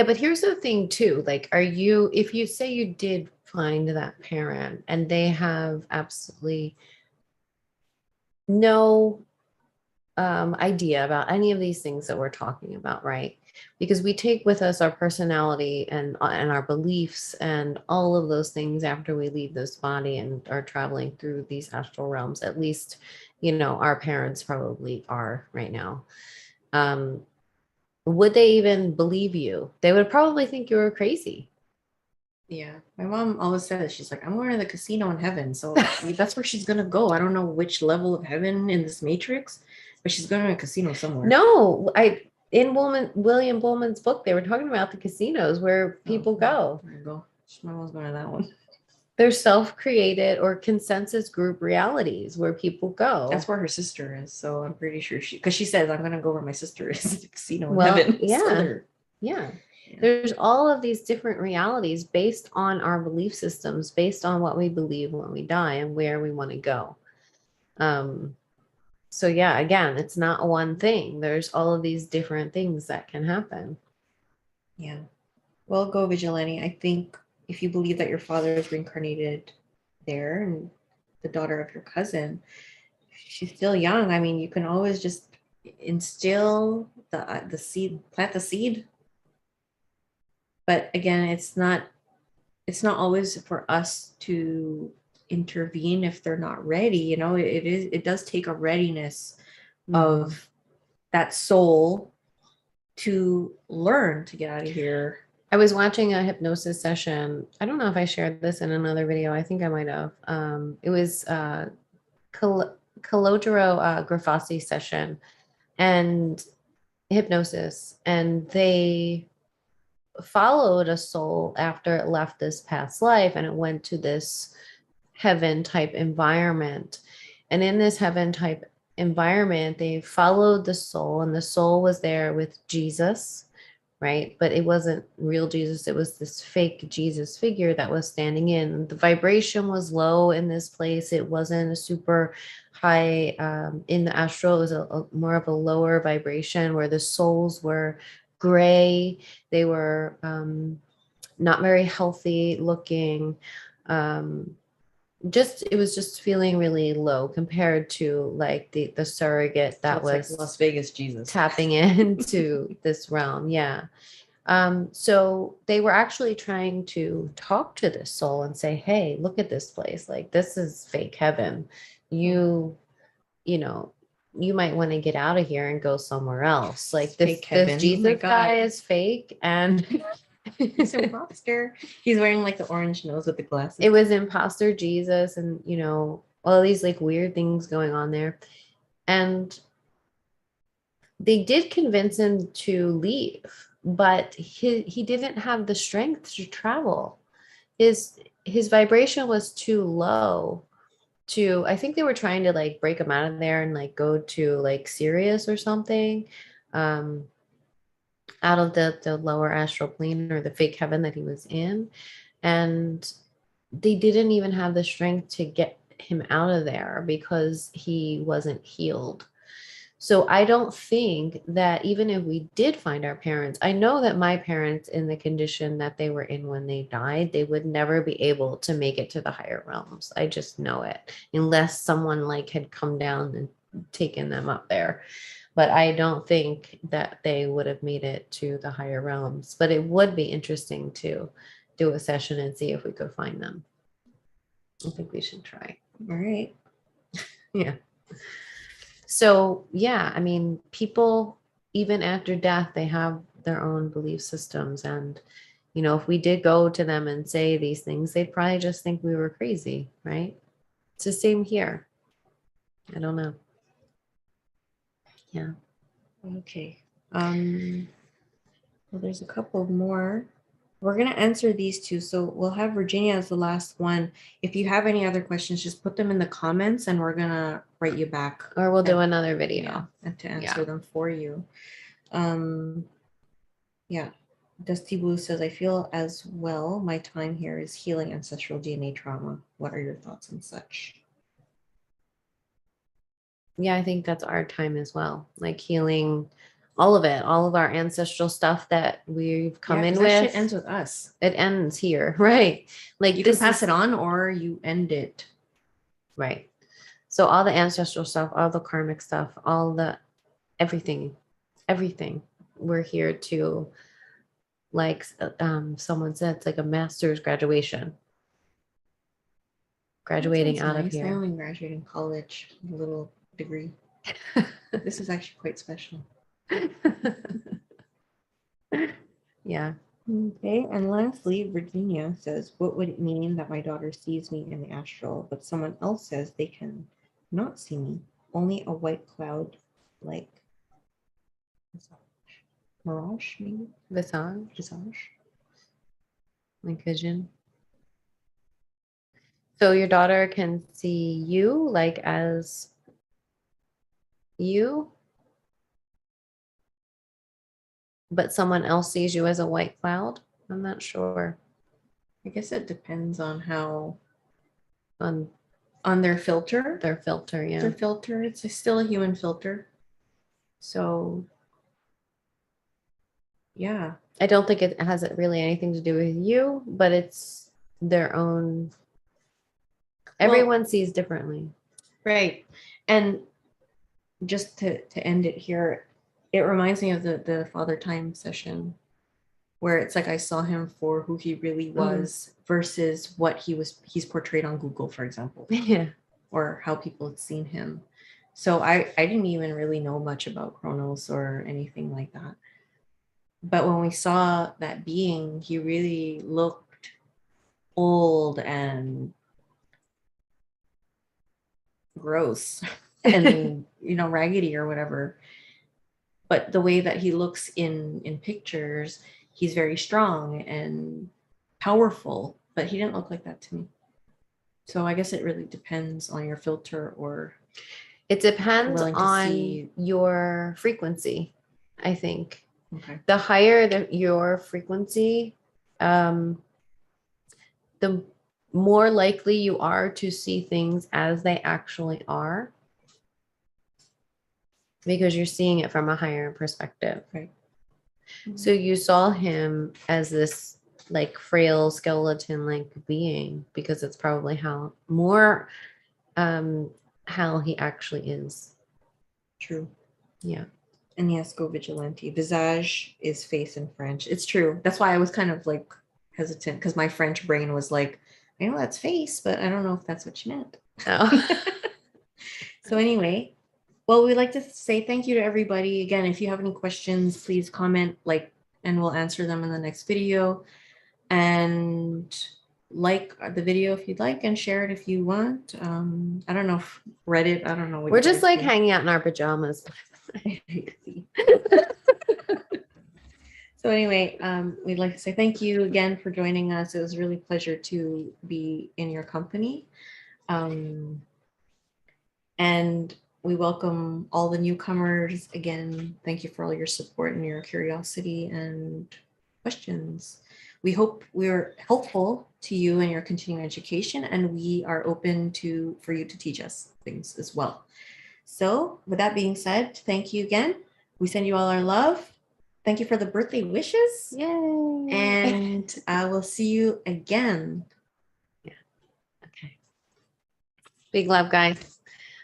but here's the thing too. Like, if you say you did find that parent and they have absolutely no idea about any of these things that we're talking about, right? Because we take with us our personality and our beliefs and all of those things after we leave this body and are traveling through these astral realms. At least, you know, our parents probably are right now. Would they even believe you? They would probably think you were crazy. Yeah, my mom always says, she's like, I'm going to the casino in heaven. So that's where she's going to go. I don't know which level of heaven in this matrix, but she's going to a casino somewhere. No, in William Bullman's book, they were talking about the casinos where people go. There you go. My mom's going to that one. They're self-created or consensus group realities where people go. That's where her sister is. So I'm pretty sure because she says, I'm going to go where my sister is, the casino in heaven. Yeah. So yeah. There's all of these different realities based on our belief systems, based on what we believe when we die and where we want to go. So yeah, again, it's not one thing. There's all of these different things that can happen. Yeah. Well, go Vigilante. I think if you believe that your father is reincarnated there and the daughter of your cousin, she's still young. I mean, you can always just instill the seed, plant the seed. But again, it's not always for us to intervene if they're not ready. You know, it does take a readiness of that soul to learn to get out of here. I was watching a hypnosis session. I don't know if I shared this in another video. I think I might have. It was Calogero Grafasi session and hypnosis, and they followed a soul after it left this past life, and it went to this heaven type environment. And in this heaven type environment, they followed the soul, and the soul was there with Jesus, right? But it wasn't real Jesus. It was this fake Jesus figure that was standing in. The vibration was low in this place. It wasn't a super high in the astral. It was a more of a lower vibration where the souls were gray. They were not very healthy looking. It was just feeling really low compared to like the surrogate that So was like Las Vegas Jesus tapping into this realm. Yeah. So they were actually trying to talk to this soul and say, hey, look at this place. Like, this is fake heaven. You know, you might want to get out of here and go somewhere else. Like this heaven. Oh my Jesus God. guy is fake. And he's an imposter. He's wearing like the orange nose with the glasses. it was imposter Jesus, and all these like weird things going on there. And they did convince him to leave, but he didn't have the strength to travel. His vibration was too low to, I think they were trying to like break him out of there and like go to like Sirius or something, out of the lower astral plane or the fake heaven that he was in. And they didn't even have the strength to get him out of there because he wasn't healed. So I don't think that even if we did find our parents, I know that my parents, in the condition that they were in when they died, they would never be able to make it to the higher realms. I just know it, unless someone like had come down and taken them up there. But I don't think that they would have made it to the higher realms. But it would be interesting to do a session and see if we could find them. I think we should try. All right. Yeah. So, yeah, I mean, people, even after death, they have their own belief systems. And, if we did go to them and say these things, they'd probably just think we were crazy, right? It's the same here. I don't know. Yeah. Okay. Well, there's a couple more. We're going to answer these two. So we'll have Virginia as the last one. If you have any other questions, just put them in the comments and we're going to write you back. Or we'll do another video. And to answer them for you. Yeah. Dusty Blue says, I feel as well. My time here is healing ancestral DNA trauma. What are your thoughts on such? Yeah, I think that's our time as well. Like healing all of it, all of our ancestral stuff that we've come in with. That shit ends with us. It ends here, right? Like you can pass it on or you end it. Right. So all the ancestral stuff, all the karmic stuff, all the everything, we're here to, like someone said, it's like a master's graduation. Graduating out of here. I only graduated in college, a little degree. This is actually quite special. Yeah. Okay, and lastly, Virginia says, what would it mean that my daughter sees me in the astral, but someone else says they can not see me? Only a white cloud, like mirage, maybe? Visage. Like vision. So your daughter can see you like as you, but someone else sees you as a white cloud? I'm not sure. I guess it depends on how On their filter. Their filter, yeah. Their filter. It's still a human filter. So yeah. I don't think it has really anything to do with you, but it's their own. Everyone sees differently. Right. And just to end it here, it reminds me of the Father Time session where it's like I saw him for who he really was versus what he's portrayed on Google, for example. Yeah. Or how people had seen him. So I didn't even really know much about Kronos or anything like that. But when we saw that being, he really looked old and gross and raggedy or whatever. But the way that he looks in pictures, he's very strong and powerful, but he didn't look like that to me. So I guess it really depends on your filter, or It depends willing to on see. your frequency, I think. Okay. The higher your frequency, the more likely you are to see things as they actually are, because you're seeing it from a higher perspective. Right. So you saw him as this like frail skeleton like being, because it's probably how he actually is. True. Yeah. And yes, go vigilante. Visage is face in French. It's true. That's why I was kind of like hesitant, because my French brain was like, I know that's face, but I don't know if that's what you meant. Oh. So anyway, well, we'd like to say thank you to everybody. Again, if you have any questions, please comment, and we'll answer them in the next video. And like the video if you'd like, and share it if you want. I don't know if Reddit, I don't know what We're you just guys like do. hanging out in our pajamas. So anyway, we'd like to say thank you again for joining us. It was really a pleasure to be in your company. And we welcome all the newcomers. Again, thank you for all your support and your curiosity and questions. We hope we're helpful to you in your continuing education, and we are open for you to teach us things as well. So with that being said, thank you again. We send you all our love. Thank you for the birthday wishes. Yay. And I will see you again. Yeah. Okay. Big love, guys.